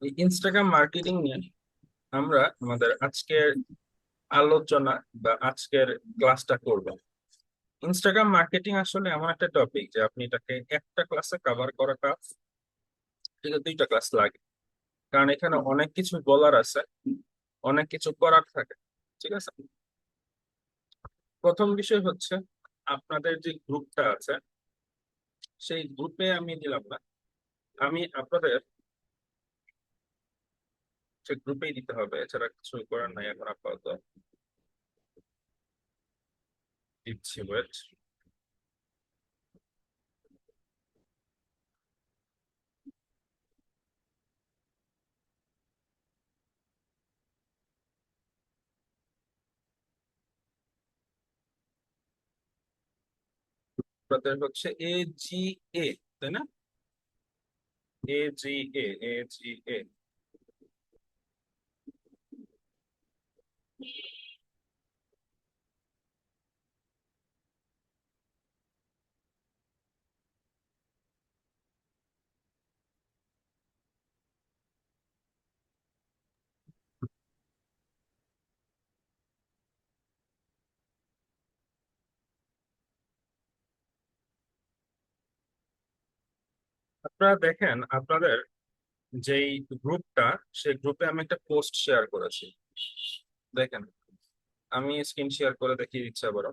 এই Instagram marketing নিয়ে আমরা আমাদের আজকের আলোচনা বা আজকের ক্লাসটা করব। ইনস্টাগ্রাম মার্কেটিং আসলে এমন একটা টপিক যে আপনি এটাকে একটা ক্লাসে কভার করাটা থেকে দুইটা ক্লাস লাগে, কারণ এখানে অনেক কিছু বলার আছে, অনেক কিছু করার থাকে। ঠিক আছে, প্রথম বিষয় হচ্ছে আপনাদের যে গ্রুপটা আছে সেই গ্রুপে আমি দিলাম না, আমি আপনাদের সে গ্রুপেই দিতে হবে, এছাড়া কিছু করার নাই এখন আপাতত। দিচ্ছি, ওয়েট। আপনাদের হচ্ছে AGA, তাই না? AGA। আপনারা দেখেন আপনাদের যেই গ্রুপটা, সেই গ্রুপে আমি একটা পোস্ট শেয়ার করেছি। দেখেন, আমি স্ক্রিন শেয়ার করে দেখিয়ে দিচ্ছি আবার।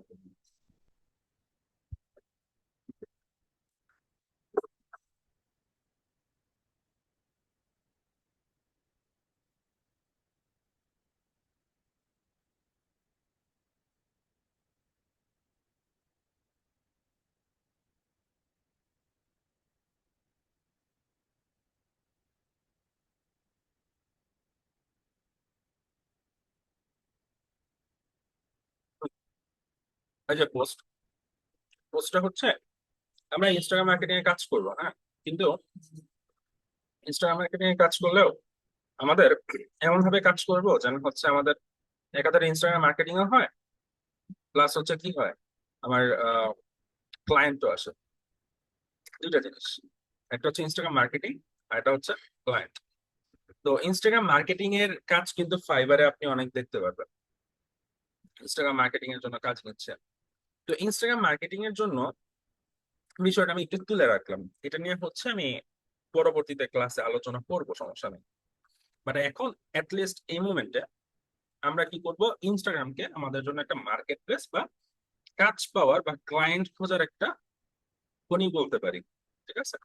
এই যে পোস্টটা হচ্ছে, আমরা ইনস্টাগ্রাম মার্কেটিং এ কাজ করবো, হ্যাঁ, কিন্তু ইনস্টাগ্রাম মার্কেটিং এ কাজ করলেও আমাদের এমন ভাবে কাজ করবো যেন হচ্ছে আমাদের একাধারে ইনস্টাগ্রাম মার্কেটিং ও হয়, প্লাস হচ্ছে কি হয়, আমার ক্লায়েন্টও আসে। দুইটা জিনিস, একটা হচ্ছে ইনস্টাগ্রাম মার্কেটিং আর একটা হচ্ছে ক্লায়েন্ট। তো ইনস্টাগ্রাম মার্কেটিং এর কাজ কিন্তু ফাইবারে আপনি অনেক দেখতে পারবেন, ইনস্টাগ্রাম মার্কেটিং এর জন্য কাজ নিচ্ছে। তো ইনস্টাগ্রাম মার্কেটিং এর জন্য বিষয়টা আমি একটু তুলে রাখলাম, এটা নিয়ে হচ্ছে আমি পরবর্তীতে ক্লাসে আলোচনা করব, সমস্যা নেই। বাট এখন লিস্ট এই মুমেন্টে আমরা কি করব, ইনস্টাগ্রামকে আমাদের জন্য একটা মার্কেট প্লেস বা কাজ পাওয়ার বা ক্লায়েন্ট খোঁজার একটা খনি বলতে পারি। ঠিক আছে,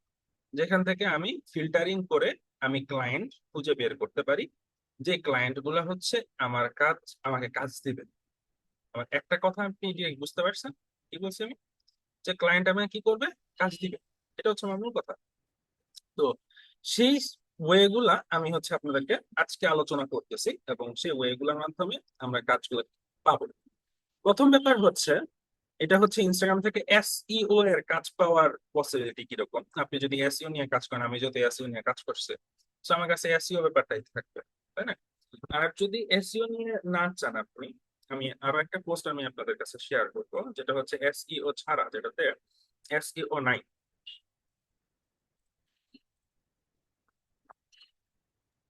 যেখান থেকে আমি ফিল্টারিং করে আমি ক্লায়েন্ট খুঁজে বের করতে পারি, যে ক্লায়েন্ট গুলো হচ্ছে আমার কাজ, আমাকে কাজ দিবে। আমার একটা কথা আপনি বুঝতে পারছেন কি বলছি আমি, যে ক্লায়েন্ট আমাকে কি করবে, কাজ দিবে। এটা হচ্ছে আমার মূল কথা। তো সেই ওয়ে গুলা আমি হচ্ছে আপনাদেরকে আজকে আলোচনা করতেছি, এবং সেই ওয়ে গুলার মাধ্যমে আমরা কাজগুলো পাবো। প্রথম ব্যাপার হচ্ছে, এটা হচ্ছে ইনস্টাগ্রাম থেকে SEO এর কাজ পাওয়ার পসিবিলিটি কিরকম। আপনি যদি এসইও নিয়ে কাজ করেন, আমি যদি এসইও নিয়ে কাজ করছি, তো আমার কাছে এসইও ব্যাপারটাই থাকবে, তাই না? আর যদি এসইও নিয়ে না চান আপনি, আমি আরো একটা পোস্ট আমি আপনাদের কাছে শেয়ার করবো, যেটা হচ্ছে এসইও ছাড়া, যেটাতে এসইও নাই।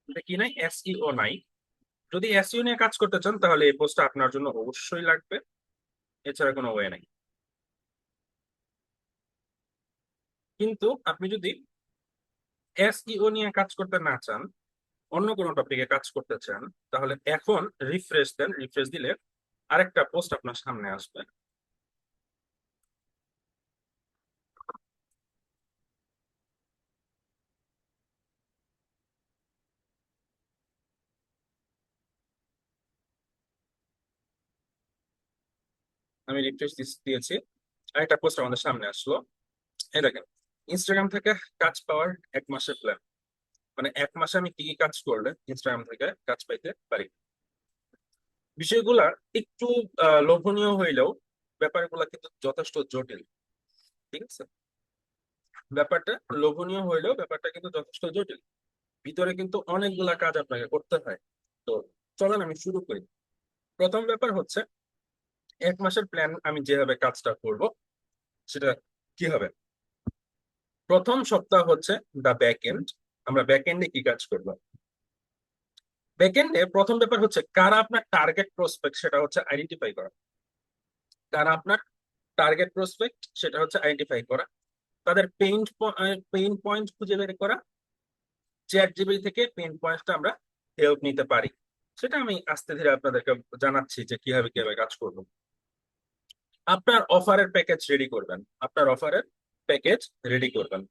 এটা কি নাই, এসইও নাই। যদি এসইও নিয়ে কাজ করতে চান তাহলে এই পোস্টটা আপনার জন্য অবশ্যই লাগবে, এছাড়া কোনো ওয়ে নাই। কিন্তু আপনি যদি এসইও নিয়ে কাজ করতে না চান, অন্য কোনো টপিকে কাজ করতে চান, তাহলে এখন রিফ্রেশ দেন, রিফ্রেশ দিলে আরেকটা পোস্ট আপনার সামনে আসবে। আমি রিফ্রেশ দিয়েছি, আরেকটা পোস্ট আমাদের সামনে আসলো। এই দেখেন, ইনস্টাগ্রাম থেকে কাজ পাওয়ার 1 মাসের প্ল্যান। মানে 1 মাসে আমি কি কি কাজ করলে ইনস্টাগ্রাম থেকে কাজ পাইতে পারি। বিষয়গুলা একটু লোভনীয় হইলেও ব্যাপারগুলা কিন্তু যথেষ্ট জটিল। ঠিক আছে, ব্যাপারটা লোভনীয় হইলেও ব্যাপারটা কিন্তু যথেষ্ট জটিল, ভিতরে কিন্তু অনেকগুলা কাজ আপনাকে করতে হয়। তো চলেন আমি শুরু করি। প্রথম ব্যাপার হচ্ছে, 1 মাসের প্ল্যান আমি যেভাবে কাজটা করব সেটা কি হবে। প্রথম সপ্তাহ হচ্ছে দা ব্যাক এন্ড, আমরা ব্যাক এন্ডে কি কাজ করব। ব্যাকএন্ডে প্রথম ব্যাপার হচ্ছে কারা আপনার টার্গেট প্রসপেক্ট সেটা হচ্ছে আইডেন্টিফাই করা। কারা আপনার টার্গেট প্রসপেক্ট সেটা হচ্ছে আইডেন্টিফাই করা, তাদের পেইন পয়েন্ট খুঁজে বের করা। চ্যাট জিপিটি থেকে পেইন পয়েন্টটা আমরা হেল্প নিতে পারি, সেটা আমি আস্তে ধীরে আপনাদেরকে জানাচ্ছি যে কিভাবে কিভাবে কাজ করবো। আপনার অফারের প্যাকেজ রেডি করবেন, আপনার অফারের প্যাকেজ রেডি করবেন।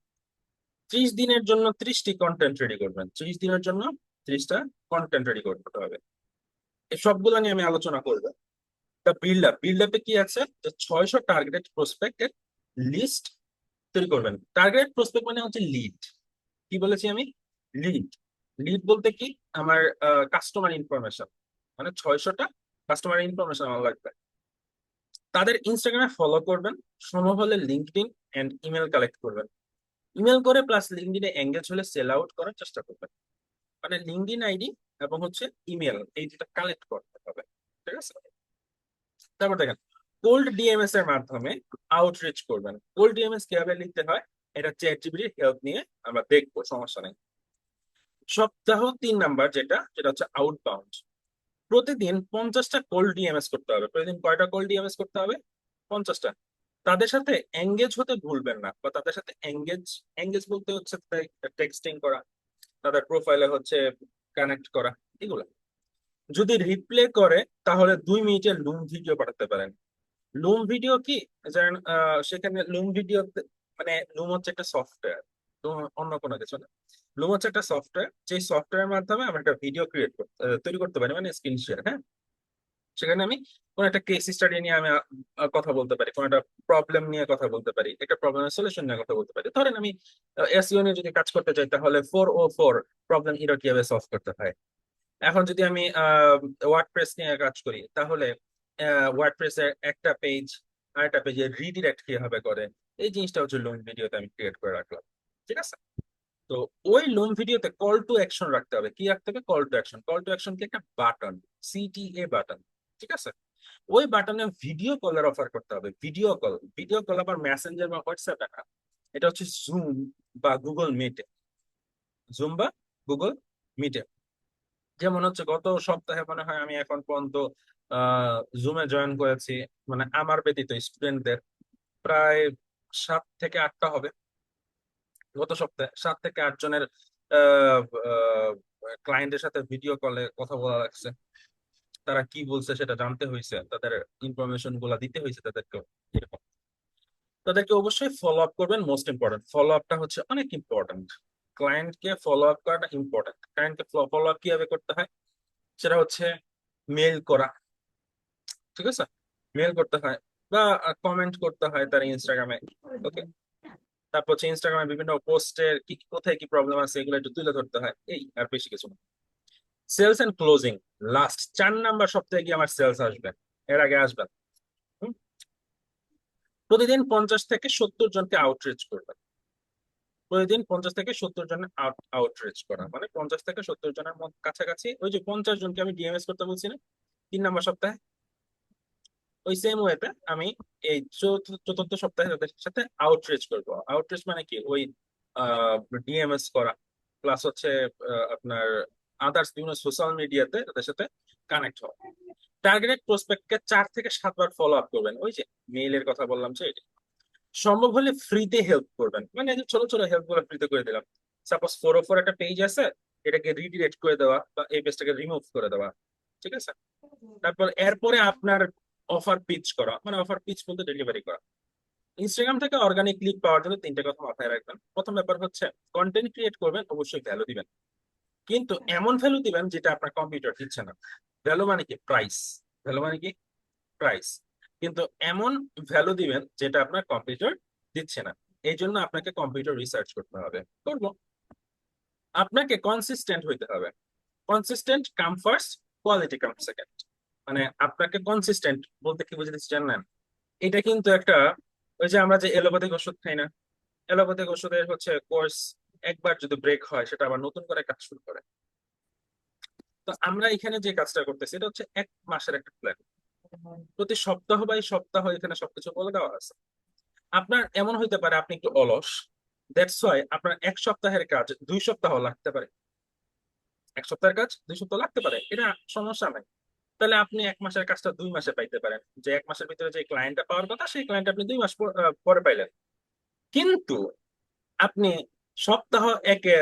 30 দিনের জন্য 30টি কন্টেন্ট রেডি করবেন, 30 দিনের জন্য 30টা কন্টেন্ট রেডি করতে হবে। এই সবগুলো নিয়ে আমি আলোচনা করবো। তা বিল্ড আপে কি আছে, যে 600 টার্গেটেড প্রসপেক্টের লিস্ট তৈরি করবেন। টার্গেট প্রসপেক্ট মানে হচ্ছে লিড। কি বলেছি আমি? লিড। লিড বলতে কি, আমার কাস্টমার ইনফরমেশন, মানে 600টা কাস্টমার ইনফরমেশন আমার লাগবে। তাদের ইনস্টাগ্রামে ফলো করবেন, সম্ভব হলে লিঙ্কডইন এন্ড ইমেল কালেক্ট করবেন। ইমেল করে প্লাস লিঙ্কডইনে এঙ্গেজ হলে সেল আউট করার চেষ্টা করবেন। মানে লিঙ্কডইন আইডি এবং হচ্ছে ইমেল, এই দুটা কালেক্ট করতে হবে। ঠিক আছে? তারপর দেখেন, কোল্ড ডিএমএস এর মাধ্যমে আউটরিচ করবেন। কোল্ড ডিএমএস কিভাবে লিখতে হয় এটা চ্যাট জিপিটির হেল্প নিয়ে আমরা দেখবো, সমস্যা নেই। সপ্তাহ 3 নাম্বার যেটা যেটা হচ্ছে আউটবাউন্ড। প্রতিদিন 50টা কোল্ড ডিএমএস করতে হবে। প্রতিদিন কয়টা কোল্ড ডিএমএস করতে হবে? 50টা। তাদের সাথে এঙ্গেজ হতে ভুলবেন না, বা তাদের সাথে এঙ্গেজ, এঙ্গেজ বলতে হচ্ছে টেক্সটিং করা, তাদের প্রোফাইলে হচ্ছে কানেক্ট করা, এগুলো। যদি রিপ্লে করে তাহলে 2 মিনিটের লুম ভিডিও পাঠাতে পারেন। লুম ভিডিও কি জানেন? সেখানে লুম ভিডিও মানে লুম হচ্ছে একটা সফটওয়্যার, অন্য কোনো কিছু না। লুম হচ্ছে একটা সফটওয়্যার, যে সফটওয়্যারের মাধ্যমে আমরা একটা ভিডিও তৈরি করতে পারি, মানে স্ক্রিন শেয়ার। হ্যাঁ, সেখানে আমি কোন একটা কেস স্টাডি নিয়ে আমি কথা বলতে পারি, কোন একটা প্রবলেম নিয়ে কথা বলতে পারি, একটা প্রবলেমের সলিউশন নিয়ে কথা বলতে পারি। ধরেন আমি এসইও নিয়ে যদি কাজ করতে চাই, তাহলে 404 প্রবলেম এরর কিভাবে সলভ করতে হয়। এখন যদি আমি ওয়ার্ডপ্রেস নিয়ে কাজ করি, তাহলে ওয়ার্ডপ্রেসের একটা পেজ আর একটা পেজে রিডিরেক্ট কিভাবে করে, এই জিনিসটা হচ্ছে লুম ভিডিওতে আমি ক্রিয়েট করে রাখলাম। ঠিক আছে? তো ওই লুম ভিডিওতে কল টু অ্যাকশন রাখতে হবে। কি রাখতে হবে? Call to action. Call to action কি? একটা বাটন, সিটিএ বাটন। ঠিক আছে? ওই বাটনে ভিডিও কলের অফার করতে হবে। ভিডিও কল, ভিডিও কল আবার মেসেঞ্জার বা হোয়াটসঅ্যাপ না, এটা হচ্ছে জুম বা গুগল মিটে। জুম বা গুগল মিটে। যেমন হচ্ছে গত সপ্তাহে মনে হয় আমি এখন পর্যন্ত জুমে জয়েন করেছি, মানে আমার ব্যতীত স্টুডেন্টদের প্রায় 7 থেকে 8টা হবে। গত সপ্তাহে 7 থেকে 8 জনের ক্লায়েন্টের সাথে ভিডিও কলে কথা বলা লাগছে। তারা কি বলছে সেটা জানতে হয়েছে, তাদের ইনফরমেশন গুলা দিতে হয়েছে তাদেরকে। এরকম তাদেরকে অবশ্যই ফলো আপ করবেন। মোস্ট ইম্পর্টেন্ট, ফলো আপটা হচ্ছে অনেক ইম্পর্টেন্ট। ক্লায়েন্টকে ফলো আপ করাটা ইম্পর্টেন্ট। ক্লায়েন্টকে ফলো আপ কিভাবে করতে হয় সেটা হচ্ছে মেল করা। ঠিক আছে? মেল করতে হয় বা কমেন্ট করতে হয় তার ইনস্টাগ্রামে। ওকে। তারপর হচ্ছে ইনস্টাগ্রামে বিভিন্ন পোস্টের কি কোথায় কি প্রবলেম আছে এগুলো একটু তুলে ধরতে হয়, এই আর বেশি কিছু না। Sales and closing, last 4 number সপ্তাহে গিয়ে আমার সেলস আসবে, এর আগে আসবেন। হুম? প্রতিদিন 50 থেকে 70 জনকে আউটরিচ করবেন। প্রতিদিন 50 থেকে 70 জনের আউটরিচ করা, মানে 50 থেকে 70 জনের কাছাকাছি, ওই যে 50 জনকে আমি ডিএমএস করতে বলছি না 3 নাম্বার সপ্তাহে, ওই সেম ওয়েতে আমি এই চতুর্থ সপ্তাহে তাদের সাথে আউটরিচ করবো। আউটরিচ মানে কি, ওই ডিএমএস করা প্লাস হচ্ছে আপনার আদার্স বিভিন্ন সোশ্যাল মিডিয়াতে তাদের সাথে কানেক্ট হওয়া। টার্গেটেড প্রসপেক্টকে 4 থেকে 7 বার ফলো আপ করবেন, ওই যে মেইলের কথা বললাম যে এটা। সম্ভব হলে ফ্রিতে হেল্প করবেন, মানে এই যে ছোট ছোট হেল্প গুলো ফ্রিতে করে দিলাম। সাপোজ 404 একটা পেজ আছে, এটাকে রিডিরেক্ট করে দেওয়া বা এই পেজটাকে রিমুভ করে দেওয়া। ঠিক আছে? তারপর এরপরে আপনার অফার পিচ করা, মানে অফার পিচ বলতে ডেলিভারি করা। ইনস্টাগ্রাম থেকে অর্গানিক ক্লিক পাওয়ার জন্য 3টে কথা মাথায় রাখবেন। প্রথম ব্যাপার হচ্ছে কন্টেন্ট ক্রিয়েট করবেন, অবশ্যই ভ্যালু দিবেন, কিন্তু এমন ভ্যালু দিবেন যেটা আপনার কম্পিউটার দিচ্ছে না। ভ্যালু মানে কি? প্রাইস। ভ্যালু মানে কি? প্রাইস। কিন্তু এমন ভ্যালু দিবেন যেটা আপনার কম্পিউটার দিচ্ছে না। এই জন্য আপনাকে কম্পিউটার রিসার্চ করতে হবে। করবো। আপনাকে কনসিস্টেন্ট হইতে হবে। কনসিস্টেন্ট কাম ফার্স্ট, কোয়ালিটি কাম সেকেন্ড। মানে আপনাকে কনসিস্টেন্ট বলতে কি বুঝাতে জানেন? এটা কিন্তু একটা, ওই যে আমরা যে এলোপ্যাথিক ওষুধ খাই না, এলোপ্যাথিক ওষুধের হচ্ছে কোর্স একবার যদি ব্রেক হয় সেটা আবার নতুন করে কাজ শুরু করে। তো আমরা এখানে যে কাজটা করতেছি এটা হচ্ছে 1 মাসের একটা প্ল্যান। প্রতি সপ্তাহ বাই সপ্তাহ এখানে সবকিছু বলে দেওয়া আছে। আপনার এমন হইতে পারে আপনি একটু অলস, দ্যাটস ওয়াই আপনার 1 সপ্তাহের কাজ 2 সপ্তাহ লাগতে পারে। এক সপ্তাহের কাজ 2 সপ্তাহ লাগতে পারে, এটা সমস্যা নাই। তাহলে আপনি 1 মাসের কাজটা 2 মাসে পাইতে পারেন, যে 1 মাসের ভিতরে যে ক্লায়েন্টটা পাওয়ার কথা সেই ক্লায়েন্ট আপনি 2 মাস পরে পাইলেন। কিন্তু আপনি সপ্তাহ একে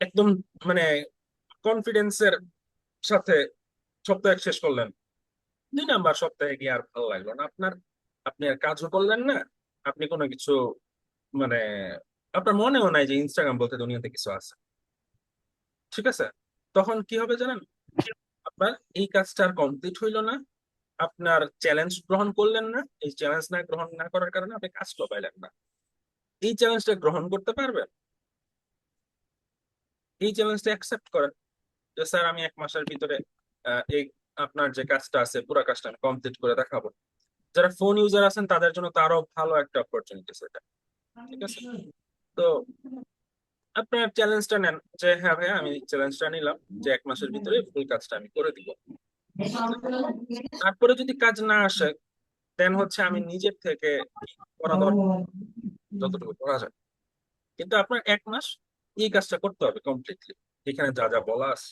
একদম মানে কনফিডেন্সের সাথে সপ্তাহ শেষ করলেন, 2 নাম্বার সপ্তাহে গিয়ে আর ভালো লাগলো না আপনার, আপনি আর কাজও করলেন না, আপনি কোনো কিছু মানে আপনার মনেও নাই যে ইনস্টাগ্রাম বলতে দুনিয়াতে কিছু আছে, ঠিক আছে? তখন কি হবে জানেন, আপনার এই কাজটা আর কমপ্লিট হইলো না, আপনার চ্যালেঞ্জ গ্রহণ করলেন না, এই চ্যালেঞ্জ না গ্রহণ না করার কারণে আপনি কাজটা পাইলেন না। এই চ্যালেঞ্জটা গ্রহণ করতে পারবেন, এই চ্যালেঞ্জটা অ্যাকসেপ্ট করেন যে স্যার আমি 1 মাসের ভিতরে এই আপনার যে কাজটা আছে পুরো কাজটা আমি কমপ্লিট করে দেখাবো। যারা ফোন ইউজার আছেন তাদের জন্য তো আরো ভালো একটা অপরচুনিটি সেটা, ঠিক আছে? তো আপনার চ্যালেঞ্জটা নেন, যে হ্যাঁ ভাইয়া আমি চ্যালেঞ্জটা নিলাম যে 1 মাসের ভিতরে ফুল কাজটা আমি করে দিব। তারপরে যদি কাজ না আসে, দেন হচ্ছে আমি নিজের থেকে কি করা দরকার যতটুকু করা যায়, কিন্তু আপনার 1 মাস এই কাজটা করতে হবে কমপ্লিটলি, এখানে যা যা বলা আছে।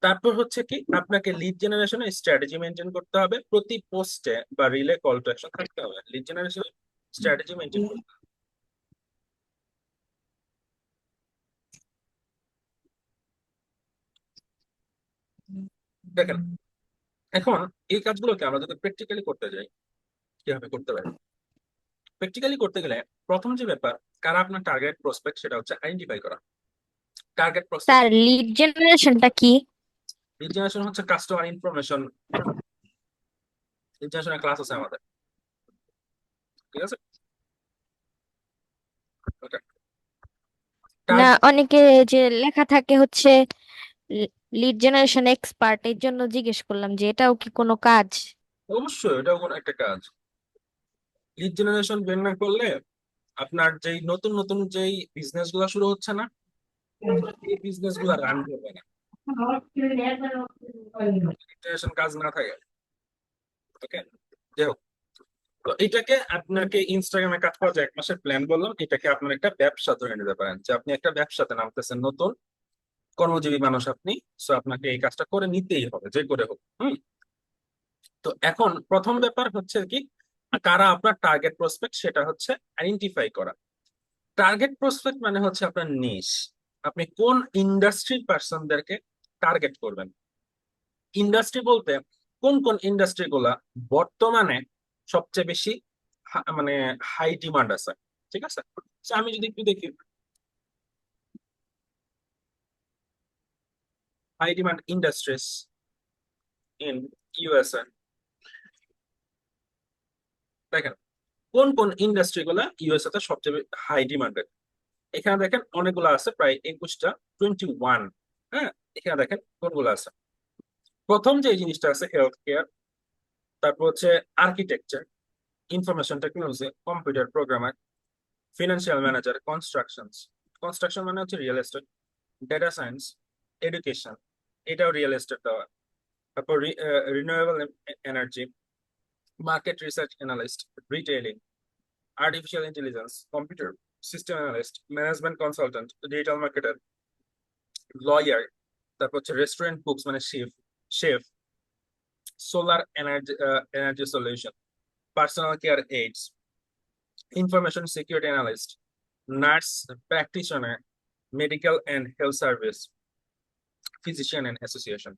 তারপর হচ্ছে কি আপনাকে লিড জেনারেশনে স্ট্র্যাটেজি মেনটেন করতে হবে, প্রতি পোস্টে বা রিলে কল টু অ্যাকশন থাকতে হবে, লিড জেনারেশন স্ট্র্যাটেজি মেনটেন করতে হবে। দেখেন, এখন এই কাজগুলোকে আমরা যদি প্র্যাকটিক্যালি করতে যাই, কিভাবে করতে পারি? প্র্যাকটিক্যালি করতে গেলে প্রথম যে ব্যাপার, কারা আপনার টার্গেট প্রসপেক্ট সেটা হচ্ছে আইডেন্টিফাই করা। টার্গেট প্রসপেক্ট স্যার, লিড জেনারেশনটা কি? লিড জেনারেশন হচ্ছে কাস্টমার ইনফরমেশন, লিড জেনারেশনের ক্লাস আছে আমাদের, ঠিক আছে? ওকে। না, টার্গেট অনেকে যে লেখা থাকে হচ্ছে লিড জেনারেশন এক্সপার্ট, এর জন্য জিজ্ঞেস করলাম যে এটাও কি কোনো কাজ? অবশ্যই এটাও কোনো একটা কাজ। লিড জেনারেশন বের না করলে আপনার যেই নতুন নতুন যেই বিজনেস গুলা শুরু হচ্ছে না, এই বিজনেস গুলা রান করবে না, জেনারেশন কাজ না থাকে। ওকে, যাই হোক, তো এটাকে আপনাকে ইনস্টাগ্রামে কাজ করা যায় 1 মাসের প্ল্যান বললাম, এটাকে আপনার একটা ব্যবসা ধরে নিতে পারেন, যে আপনি একটা ব্যবসাতে নামতেছেন, নতুন কর্মজীবী মানুষ আপনি, সো আপনাকে এই কাজটা করে নিতেই হবে যে করে হোক। তো এখন প্রথম ব্যাপার হচ্ছে কি, কারা আপনার টার্গেট প্রসপেক্ট সেটা হচ্ছে আইডেন্টিফাই করা। টার্গেট প্রসপেক্ট মানে হচ্ছে আপনার নিশ, আপনি কোন ইন্ডাস্ট্রির পার্সনদেরকে টার্গেট করবেন। ইন্ডাস্ট্রি বলতে কোন কোন ইন্ডাস্ট্রি গুলা বর্তমানে সবচেয়ে বেশি মানে হাই ডিমান্ড আছে, ঠিক আছে? So, আমি যদি একটু দেখি high demand industries in USA, দেখেন কোন কোন ইন্ডাস্ট্রি গুলা ইউএসএ তে সবচেয়ে হাই ডিমান্ডেড। এখানে দেখেন অনেকগুলো আছে, প্রায় 21টা, 21। হ্যাঁ, এখানে দেখেন কোনগুলো আছে। প্রথম যে জিনিসটা আছে হেলথ কেয়ার, তারপর হচ্ছে architecture, information technology, computer programmer, financial manager, construction, construction মানে হচ্ছে real estate, data science, education, এটাও রিয়েল এস্টেট দেওয়া। তারপর renewable energy, market research analyst, retailing, artificial intelligence, computer system analyst, management consultant, digital marketer, lawyer, তারপর হচ্ছে restaurant cooks মানে chef, chef, solar energy, energy solution, personal care aids, information security analyst, nurse practitioner, medical and health service, physician and association.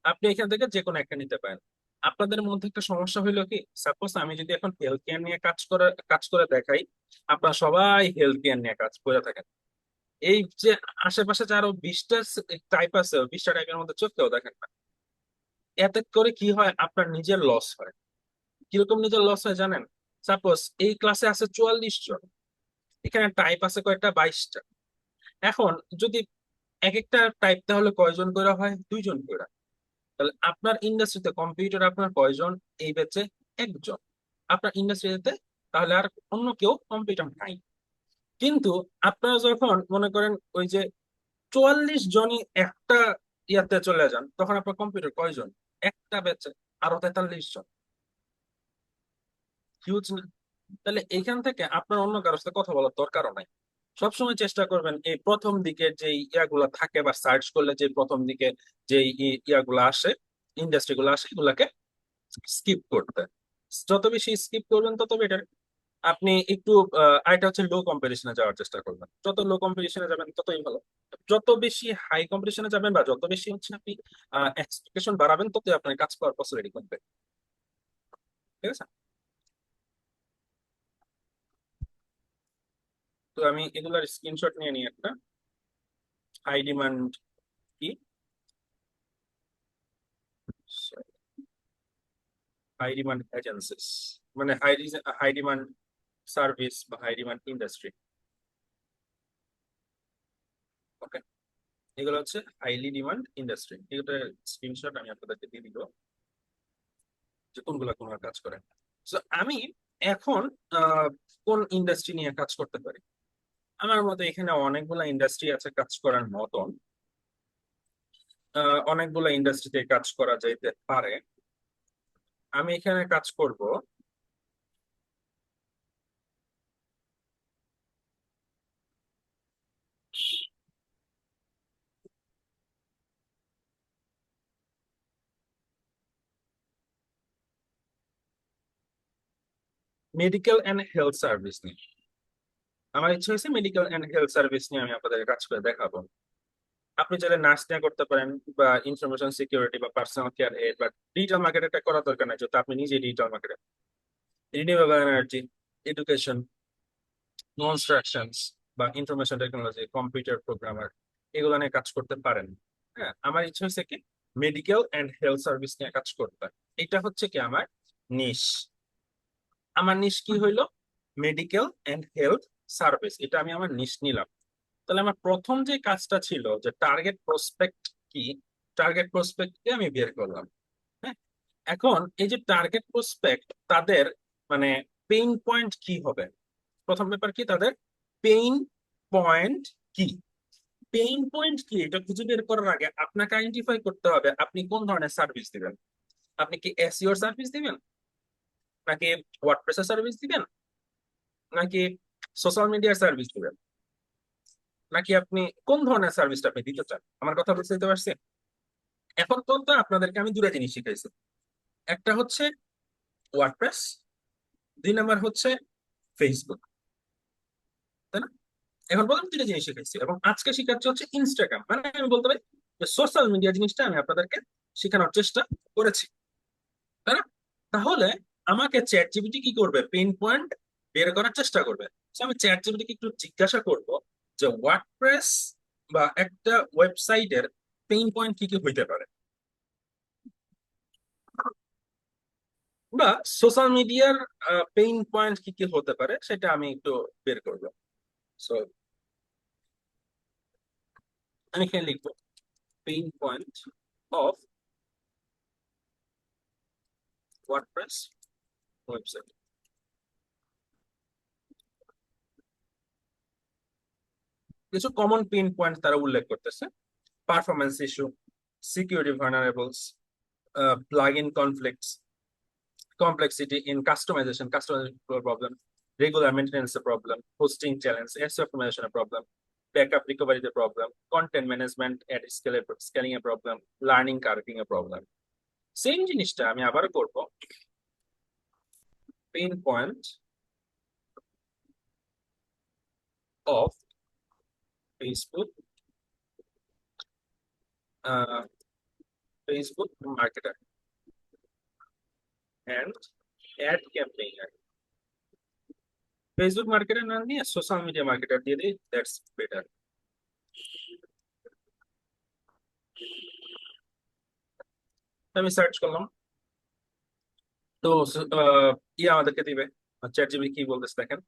আপনি এখান থেকে যে কোনো একটা নিতে পারেন। আপনাদের মধ্যে একটা সমস্যা হইলো কি, সাপোজ আমি যদি এখন হেলথ কেয়ার নিয়ে কাজ করে দেখাই, আপনারা সবাই হেলথ কেয়ার নিয়ে কাজ করে থাকেন, এই যে আশেপাশে যে আরো 20টা টাইপ আছে, 20টা টাইপের মধ্যে চোখেও দেখেন না। এতে করে কি হয়, আপনার নিজের লস হয়। কিরকম নিজের লস হয় জানেন? সাপোজ এই ক্লাসে আছে 44 জন, এখানে টাইপ আছে কয়টা, 22টা। এখন যদি এক একটা টাইপ তাহলে কয়জন করে হয়, 2জন করে। তাহলে আপনার ইন্ডাস্ট্রিতে কম্পিউটার আপনার কয়জন, এই ব্যাচে একজন। আপনার ইন্ডাস্ট্রিতে তাহলে আর অন্য কেউ কম্পিউটার নাই। কিন্তু আপনারা যখন মনে করেন ওই যে 44 জনই একটা ইয়াতে চলে যান, তখন আপনার কম্পিউটার কয়জন, একটা ব্যাচে আরো 43 জন, হিউজ না? তাহলে এইখান থেকে আপনার অন্য কারোর সাথে কথা বলার দরকারও নাই। সবসময় চেষ্টা করবেন এই প্রথম দিকে যে ইয়াগুলা থাকে বা সার্চ করলে যে প্রথম দিকে যে ইয়াগুলা আসে, ইন্ডাস্ট্রি গুলো আসে, এগুলাকে স্কিপ করতে। যত বেশি স্কিপ করবেন তত বেটার। আপনি একটু আরেকটা হচ্ছে লো কম্পিটিশনে যাওয়ার চেষ্টা করবেন। যত লো কম্পিটিশনে যাবেন ততই ভালো। যত বেশি হাই কম্পিটিশনে যাবেন বা যত বেশি হচ্ছে আপনি এক্সপেকটেশন বাড়াবেন, ততই আপনার কাজ পাওয়ার পসিবিলিটি কমবে। ঠিক আছে? তো আমি এগুলার স্ক্রিনশট নিয়ে নিই একটা। হাই ডিমান্ড কি, হাই ডিমান্ড এজেন্সিস, মানে হাই ডিমান্ড সার্ভিস বা হাই ডিমান্ড ইন্ডাস্ট্রি। ওকে, এগুলো হচ্ছে হাইলি ডিমান্ড ইন্ডাস্ট্রি। এগুলোর স্ক্রিনশট আমি আপনাদেরকে দিয়ে দিব যে কোনগুলা কোন কাজ করে। তো আমি এখন আহ, কোন ইন্ডাস্ট্রি নিয়ে কাজ করতে পারি? আমার মতে এখানে অনেকগুলা ইন্ডাস্ট্রি আছে কাজ করার মতন। অনেকগুলা ইন্ডাস্ট্রিতে কাজ করা যাইতে পারে। আমি এখানে কাজ করব মেডিকেল এন্ড হেলথ সার্ভিস নিয়ে। আমার ইচ্ছা হয়েছে মেডিকেল এন্ড হেলথ সার্ভিস নিয়ে আমি আপনাদের কাজ করে দেখাবো। আপনি চাইলে নার্স নিয়ে করতে পারেন, বা ইনফরমেশন সিকিউরিটি বা পার্সোনাল কেয়ার এড, বা ডিজিটাল মার্কেটে করার দরকার নাই যেহেতু আপনি নিজে ডিজিটাল মার্কেটে। রিনিউয়েবল এনার্জি, এডুকেশন, কনস্ট্রাকশনস বা ইনফরমেশন টেকনোলজি, কম্পিউটার প্রোগ্রামার, এগুলো নিয়ে কাজ করতে পারেন। হ্যাঁ, আমার ইচ্ছা হচ্ছে কি মেডিকেল এন্ড হেলথ সার্ভিস নিয়ে কাজ করতে। এটা হচ্ছে কি আমার নিশ। আমার নিশ কি হইলো? মেডিকেল এন্ড হেলথ সার্ভিস, এটা আমি আমার নিশ নিলাম। তাহলে আমার প্রথম যে কাজটা ছিল যে টার্গেট প্রসপেক্ট কি, টার্গেট প্রসপেক্ট কে আমি বের করলাম। হ্যাঁ, এখন এই যে টার্গেট প্রসপেক্ট, তাদের মানে পেইন পয়েন্ট কি হবে? প্রথম ব্যাপার কি, তাদের পেইন পয়েন্ট কি। পেইন পয়েন্ট কি এটা খুঁজে বের করার আগে আপনাকে আইডেন্টিফাই করতে হবে আপনি কোন ধরনের সার্ভিস দিবেন। আপনি কি এসইও সার্ভিস দিবেন, নাকি ওয়ার্ডপ্রেসের সার্ভিস দিবেন, নাকি সোশ্যাল মিডিয়ার সার্ভিস দিবেন, নাকি আপনি কোন ধরনের সার্ভিসটা আপনি দিতে চান? আমার কথা বুঝতে পারছি? এখন পর্যন্ত আপনাদেরকে আমি দুটা জিনিস শিখাইছি। একটা হচ্ছে ওয়ার্ডপ্রেস, 2 নাম্বার হচ্ছে ফেসবুক, তাই না? এখন পর্যন্ত দুটো জিনিস শিখাইছি, এবং আজকে শিখাচ্ছি হচ্ছে ইনস্টাগ্রাম। মানে আমি বলতে পারি যে সোশ্যাল মিডিয়া জিনিসটা আমি আপনাদেরকে শেখানোর চেষ্টা করেছি, তাই না? তাহলে আমাকে চ্যাট জিপিটি কি করবে? পেইন পয়েন্ট বের করার চেষ্টা করবে। So, আমি চ্যাট জিপিটিকে একটু জিজ্ঞাসা করব যে ওয়ার্ডপ্রেস বা একটা ওয়েবসাইটের পেইন পয়েন্ট কি কি হইতে পারে, বা সোশ্যাল মিডিয়ার পেইন পয়েন্ট কি কি হতে পারে, সেটা আমি একটু বের করবো। সো আমি এখানে লিখবো pain point of WordPress website. কিছু কমন পেইন পয়েন্ট তারা উল্লেখ করতেছে: performance issue, security vulnerables, plugin conflicts, complexity in customization problem, regular maintenance problem, hosting challenge, asset optimization problem, backup recovery problem, content management at scaling a problem, learning curving a problem. Same জিনিসটা আমি আবার করব, pain point of Facebook, Facebook marketer and ad campaigner. Facebook marketer না নিয়ে social media marketer দিয়ে দিই, that's better. আমি search করলাম, তো আমাদেরকে দিবে। চ্যাট জিপিটি কি বলতেছে দেখেন: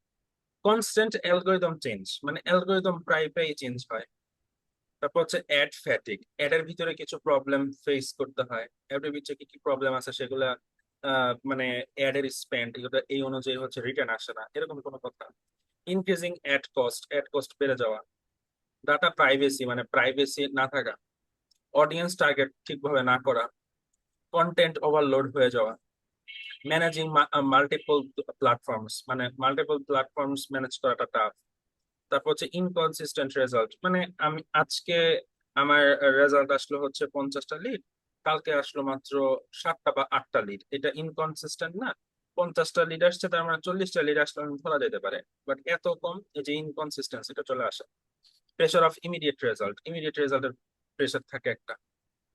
কনস্ট্যান্ট অ্যালগোরিদম চেঞ্জ, মানে অ্যালগোরিদম প্রায় প্রায় চেঞ্জ হয়। তারপর হচ্ছে অ্যাড ফ্যাটিক, অ্যাড এর ভিতরে কিছু প্রবলেম ফেস করতে হয়। অ্যাড এর ভিতরে কি কি প্রবলেম আছে সেগুলা, মানে অ্যাড এর স্পেন্ড এগুলো এই অনুযায়ী হচ্ছে রিটার্ন আসে না, এরকম কোনো কথা। ইনক্রিজিং অ্যাড কস্ট বেড়ে যাওয়া। ডাটা প্রাইভেসি, মানে প্রাইভেসি না থাকা। অডিয়েন্স টার্গেট ঠিকভাবে না করা। কন্টেন্ট ওভারলোড হয়ে যাওয়া। ম্যানেজিং মাল্টিপল প্ল্যাটফর্মস, মানে মাল্টিপল প্ল্যাটফর্মস ম্যানেজ করাটা টাফ। তারপর হচ্ছে ইনকনসিস্টেন্ট রেজাল্ট, মানে আমি আজকে আমার রেজাল্ট আসলো হচ্ছে 50টা লিড, কালকে আসলো মাত্র 7টা বা 8টা লিড, এটা ইনকনসিস্টেন্ট না? 50টা লিড আসছে তার মানে 40টা লিড আসলে আমি ধরা যেতে পারে, বাট এত কম, এই যে ইনকনসিস্টেন্সি এটা চলে আসে। Pressure of immediate result, immediate রেজাল্টের প্রেশার থাকে একটা।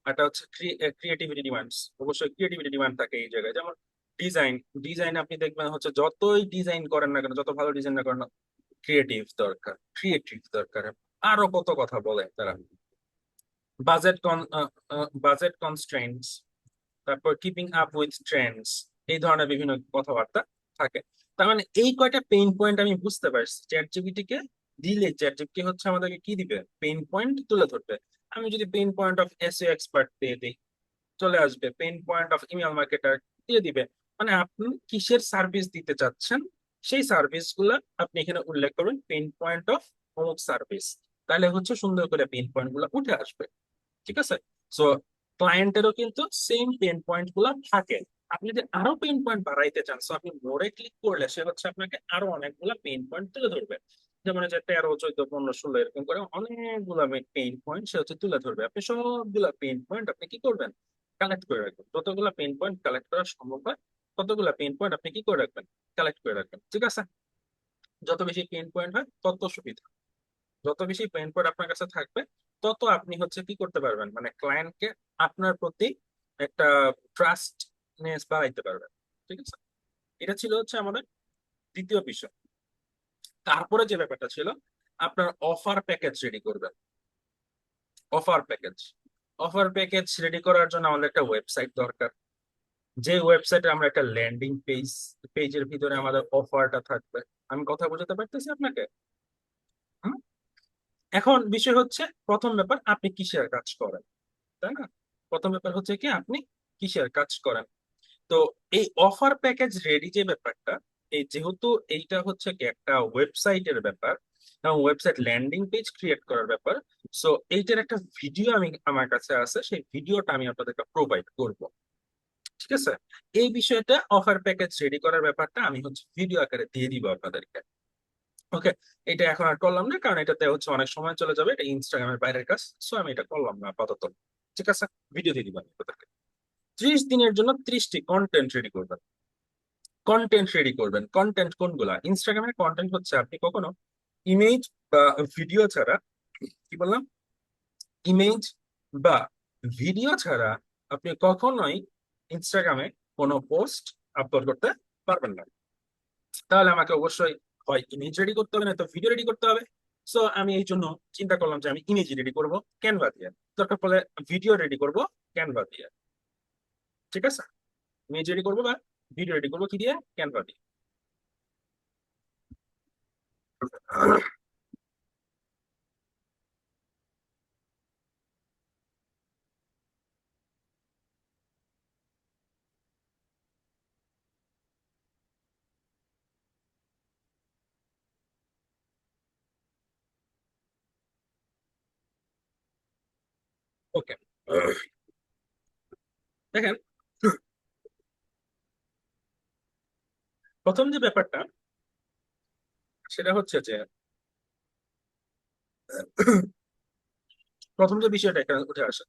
একটা হচ্ছে ক্রিয়েটিভিটি ডিমান্ডস, অবশ্যই ক্রিয়েটিভিটি ডিমান্ড থাকে এই জায়গায়। যেমন ডিজাইন, ডিজাইন আপনি দেখবেন হচ্ছে যতই ডিজাইন করেন না কেন, যত ভালো ডিজাইন না করেন, ক্রিয়েটিভ দরকার, ক্রিয়েটিভ দরকার। আরো কত কথা বলে তারা। বাজেট বাজেট কনস্ট্রেন্টস, তারপর কিপিং আপ উইথ ট্রেন্ডস, এই ধরনের বিভিন্ন কথাবার্তা থাকে। তার মানে এই কয়টা পেইন পয়েন্ট আমি বুঝতে পারছি, চ্যাট জিপিটি কে দিলে চ্যাট জিপিটি হচ্ছে আমাদেরকে কি দিবে, পেইন পয়েন্ট তুলে ধরবে। আমি যদি pain point of SEO expert দিয়ে দিই, চলে আসবে pain point of email marketer, দিয়ে দিবে। মানে আপনি কিসের সার্ভিস দিতে চাচ্ছেন, সেই সার্ভিস গুলা আপনি এখানে উল্লেখ করবেন, পেইন পয়েন্ট অফ অমুক সার্ভিস, তাহলে হচ্ছে সুন্দর করে পেইন পয়েন্ট গুলা উঠে আসবে। ঠিক আছে? সো ক্লায়েন্টেরও কিন্তু সেম পেইন পয়েন্ট গুলা থাকে। আপনি যদি আরো পেইন পয়েন্ট বাড়াইতে চান, সো আপনি মোরে ক্লিক করলে সে হচ্ছে আপনাকে আরো অনেকগুলা পেইন পয়েন্ট তুলে ধরবে। যেমন এই যে 13, 14, 15, 16 এরকম করে অনেকগুলা পেইন পয়েন্ট সে হচ্ছে তুলে ধরবে। আপনি সবগুলা পেইন পয়েন্ট আপনি কি করবেন, কালেক্ট করে রাখবেন। যতগুলা পেইন পয়েন্ট কালেক্ট করা সম্ভব হয়, ততগুলা পেইন পয়েন্ট আপনি কি করে রাখবেন, কালেক্ট করে রাখবেন। ঠিক আছে? যত বেশি পেইন পয়েন্ট হয় তত সুবিধা, যত বেশি পেইন পয়েন্ট আপনার কাছে থাকবে, তত আপনি হচ্ছে কি করতে পারবেন, মানে ক্লায়েন্টকে আপনার প্রতি একটা ট্রাস্টনেস বাড়াইতে পারবেন। ঠিক আছে? এটা ছিল হচ্ছে আমাদের দ্বিতীয় বিষয়। তারপরে যে ব্যাপারটা ছিল, আপনার অফার প্যাকেজ রেডি করবেন। Offer package, offer package ready করার জন্য আমাদের একটা ওয়েবসাইট দরকার, যে ওয়েবসাইটে আমরা একটা ল্যান্ডিং পেজ, পেজের ভিতরে আমাদের অফারটা থাকবে। আমি কথা বোঝাতে পারতেছি আপনাকে? হুম? এখন বিষয় হচ্ছে, প্রথম ব্যাপার আপনি কিসের কাজ করেন, তাই না? প্রথম ব্যাপার হচ্ছে কি আপনি কিসের কাজ করেন। তো এই অফার প্যাকেজ রেডি যে ব্যাপারটা, এই যেহেতু এইটা হচ্ছে কি একটা ওয়েবসাইটের ব্যাপার এবং ওয়েবসাইট ল্যান্ডিং পেজ ক্রিয়েট করার ব্যাপার, সো এইটার একটা ভিডিও আমি আমার কাছে আছে, সেই ভিডিওটা আমি আপনাদেরকে প্রোভাইড করব। ঠিক আছে? এই বিষয়টা অফার প্যাকেজ রেডি করার ব্যাপারটা আমি হচ্ছে ভিডিও আকারে দিয়ে দিব আপনাদেরকে। ওকে, এটা এখন আর করলাম না, কারণ এটাতে হচ্ছে অনেক সময় চলে যাবে, এটা ইনস্টাগ্রামের বাইরের কাজ, সো আমি এটা করলাম না আপাতত। ঠিক আছে? ভিডিও দিয়ে দিব আমি আপনাদেরকে। 30 দিনের জন্য 30টি কন্টেন্ট রেডি করবেন। কন্টেন্ট রেডি করবেন, কন্টেন্ট কোনগুলা? ইনস্টাগ্রামের কন্টেন্ট হচ্ছে আপনি কখনো ইমেজ বা ভিডিও ছাড়া, কি বললাম, ইমেজ বা ভিডিও ছাড়া আপনি কখনোই ইনস্টাগ্রামে কোনো পোস্ট আপলোড করতে পারবেন না। তাহলে আমাকে অবশ্যই হয় ইমেজ রেডি করতে হবে, না তো ভিডিও রেডি করতে হবে। সো আমি এই জন্য চিন্তা করলাম যে আমি ইমেজ রেডি করব ক্যানভা দিয়ে, দরকার পড়লে ভিডিও রেডি করব ক্যানভা দিয়ে। ঠিক আছে? ইমেজ রেডি করবো বা ভিডিও রেডি করবো কি দিয়ে, ক্যানভা দিয়ে। ওকে, দেখেন, প্রথম যে ব্যাপারটা সেটা হচ্ছে যে প্রথম যে বিষয়টা এখানে উঠে আসে,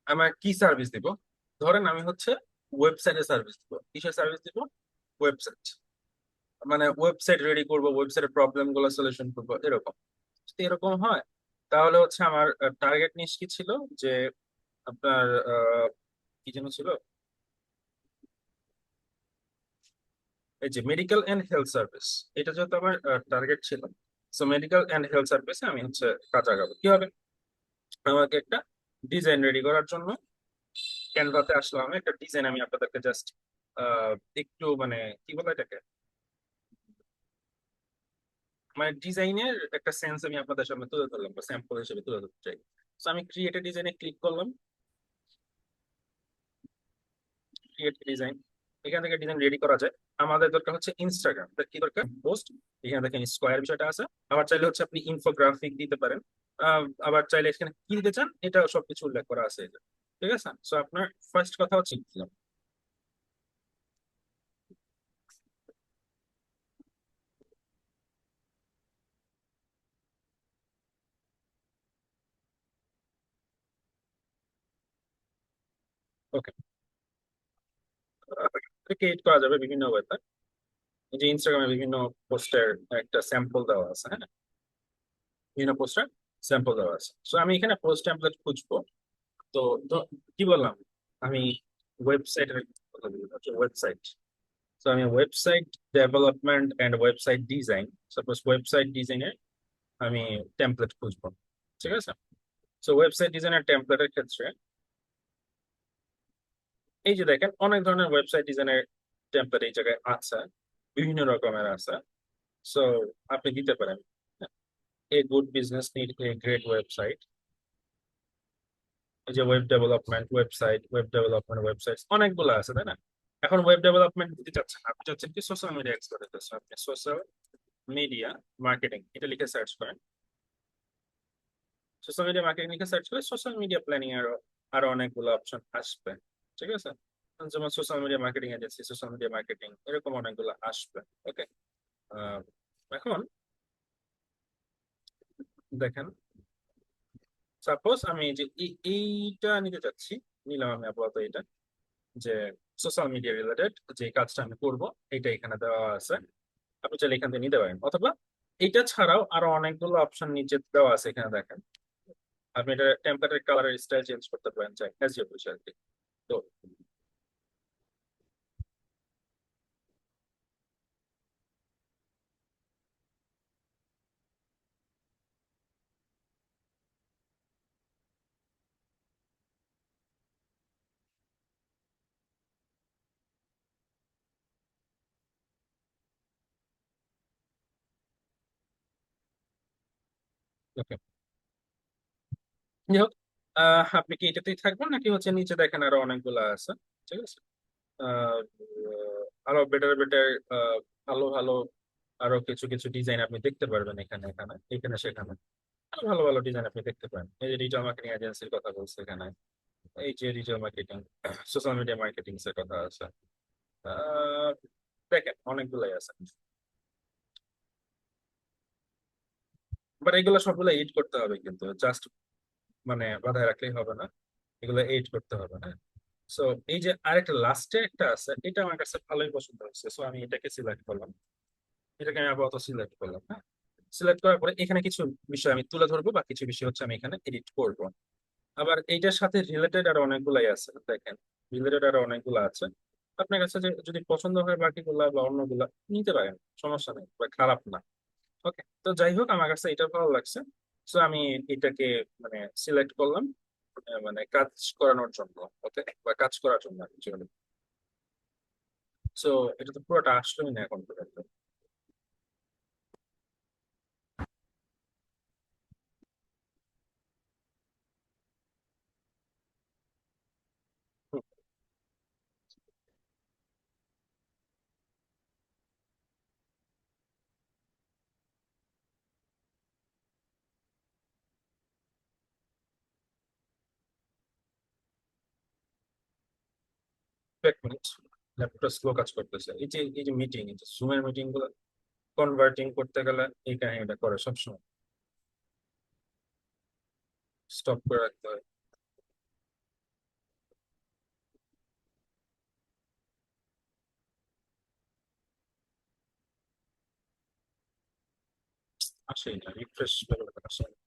আমার কি সার্ভিস দিব। ধরেন আমি হচ্ছে ওয়েবসাইটের সার্ভিস দিব। কিসের সার্ভিস দিব? ওয়েবসাইট, মানে ওয়েবসাইট রেডি করব, ওয়েবসাইটের প্রবলেম গুলো সলিউশন করবো, এরকম। যদি এরকম হয়, তাহলে হচ্ছে আমার টার্গেট নিশ কি ছিল, যে আপনার কি যেন ছিল, এই যে মেডিকেল এন্ড হেলথ সার্ভিস, এটা যেহেতু আমার টার্গেট ছিল, সো মেডিকেল এন্ড হেলথ সার্ভিসে আমি হচ্ছে কাজ আগাবো। কি হবে, আমাকে একটা ডিজাইন রেডি করার জন্য ক্যানভাতে আসলাম, আমি একটা ডিজাইন আমি আপনাদেরকে জাস্ট একটু মানে কি বলে এটাকে, মানে ডিজাইনের একটা সেন্স আমি আপনাদের সামনে তুলে ধরলাম বা স্যাম্পল হিসেবে তুলে ধরতে চাই। তো আমি ক্রিয়েট ডিজাইনে ক্লিক করলাম, ক্রিয়েট ডিজাইন, এখান থেকে ডিজাইন রেডি করা যায়। আমাদের দরকার হচ্ছে ইনস্টাগ্রাম, কি দরকার, পোস্ট। এখানে দেখেন স্কোয়ার বিষয়টা আছে, আবার চাইলে হচ্ছে আপনি ইনফোগ্রাফিক দিতে পারেন, আবার চাইলে এখানে কি দিতে চান এটা সবকিছু উল্লেখ করা আছে এই যে। ঠিক আছে? সো আপনার ফার্স্ট কথা হচ্ছে ওকে, ক্রিয়েট করা যাবে বিভিন্ন ওয়েতে। এই যে ইনস্টাগ্রামে বিভিন্ন পোস্টের একটা স্যাম্পল দেওয়া আছে, হ্যাঁ, বিভিন্ন পোস্টার স্যাম্পল দেওয়া আছে। সো আমি এখানে পোস্ট টেমপ্লেট খুঁজবো। তো তো কি বললাম, আমি ওয়েবসাইটের কথা বলি, ওয়েবসাইট। তো আমি website development and website design, suppose website ডিজাইনে আমি টেমপ্লেট খুঁজবো, ঠিক আছে। সো ওয়েবসাইট ডিজাইনের টেমপ্লেটের ক্ষেত্রে এই যে দেখেন অনেক ধরনের ওয়েবসাইট ডিজাইনের টেমপ্লেট এই জায়গায় আছে, বিভিন্ন রকমের আছে। সো আপনি দিতে পারেন a good business need a great website. এই যে ওয়েব ডেভেলপমেন্ট ওয়েবসাইট অনেকগুলো আছে, তাই না? এখন ওয়েব ডেভেলপমেন্ট দিতে চাচ্ছেন, আপনি চাচ্ছেন কি সোশ্যাল মিডিয়া এক্সপার্ট হতে, আপনি সোশ্যাল মিডিয়া মার্কেটিং এটা লিখে সার্চ করেন। সোশ্যাল মিডিয়া মার্কেটিং লিখে সার্চ করে সোশ্যাল মিডিয়া প্ল্যানিং আরো অনেকগুলো অপশন আসবে, ঠিক আছে। যেমন social media marketing agency, social media marketing, এরকম অনেকগুলো আসবে। ওকে, এখন দেখেন, সাপোজ আমি এই যে এইটা নিতে চাচ্ছি, নিলাম আমি আপাতত এটা, যে সোশ্যাল মিডিয়া রিলেটেড যে কাজটা আমি করব, এটা এখানে দেওয়া আছে। আপনি চাইলে এখান থেকে নিতে পারেন, অথবা এটা ছাড়াও আরো অনেকগুলো অপশন নিচে দেওয়া আছে, এখানে দেখেন। আপনি এটা টেম্পলেটের কালারের স্টাইল চেঞ্জ করতে পারেন, চাই অ্যাজ ইউ উইশ আর কি। তো ওকে, যাই হোক, আপনি কি এটাতেই থাকবেন নাকি হচ্ছে নিচে দেখেন আরো অনেকগুলো আছে, ঠিক আছে। আহ, আরো বেটার বেটার, ভালো ভালো আরো কিছু কিছু ডিজাইন আপনি দেখতে পারবেন এখানে, এখানে সেখানে আরো ভালো ভালো ডিজাইন আপনি দেখতে পারেন। এই যে ডিজিটাল মার্কেটিং এজেন্সির কথা বলছে এখানে, এই যে digital marketing, social media marketing এর কথা আছে। আহ, দেখেন অনেকগুলাই আছে, বাট এগুলো সবগুলো এডিট করতে হবে, কিন্তু জাস্ট মানে বাধায় রাখলেই হবে না, এগুলো এডিট করতে হবে, হ্যাঁ। সো এই যে আরেকটা লাস্টে একটা আছে, এটা আমার কাছে ভালোই পছন্দ হয়েছে, সো আমি এটাকে সিলেক্ট করলাম। এটাকে আমি আপাতত সিলেক্ট করলাম, হ্যাঁ। সিলেক্ট করার পরে এখানে কিছু বিষয় আমি তুলে ধরবো, বা কিছু বিষয় হচ্ছে আমি এখানে এডিট করব। আবার এইটার সাথে রিলেটেড আরো অনেকগুলাই আছে, দেখেন রিলেটেড আরো অনেকগুলো আছে। আপনার কাছে যে যদি পছন্দ হয় বাকিগুলা বা অন্যগুলা নিতে পারেন, সমস্যা নেই বা খারাপ না। ওকে, তো যাই হোক আমার কাছে এটা ভালো লাগছে। সো আমি এটাকে মানে সিলেক্ট করলাম, মানে কাজ করানোর জন্য, ওকে, বা কাজ করার জন্য অ্যাকচুয়ালি। সো এটা তো পুরোটা আসলোই না এখন পর্যন্ত। হুম, এক মিনিট, ল্যাপটপটা স্লো কাজ করতেছে। এই যে মিটিং, এই যে জুমের মিটিং গুলো কনভার্টিং করতে গেলে এই কাহিনীটা করে সবসময়, স্টপ করে রাখতে হয়। আসেই না, রিফ্রেশ আসে না।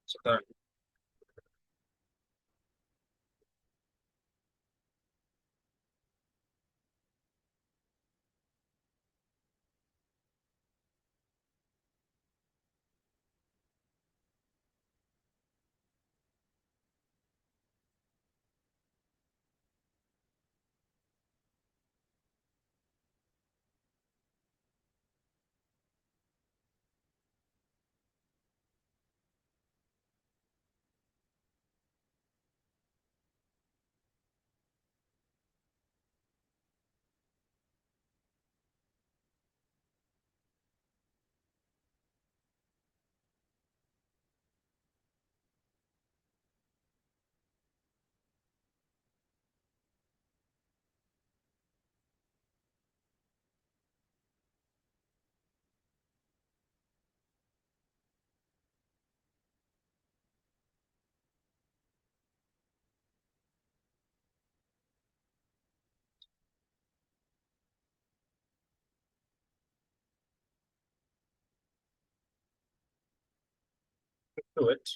So, একটু wait।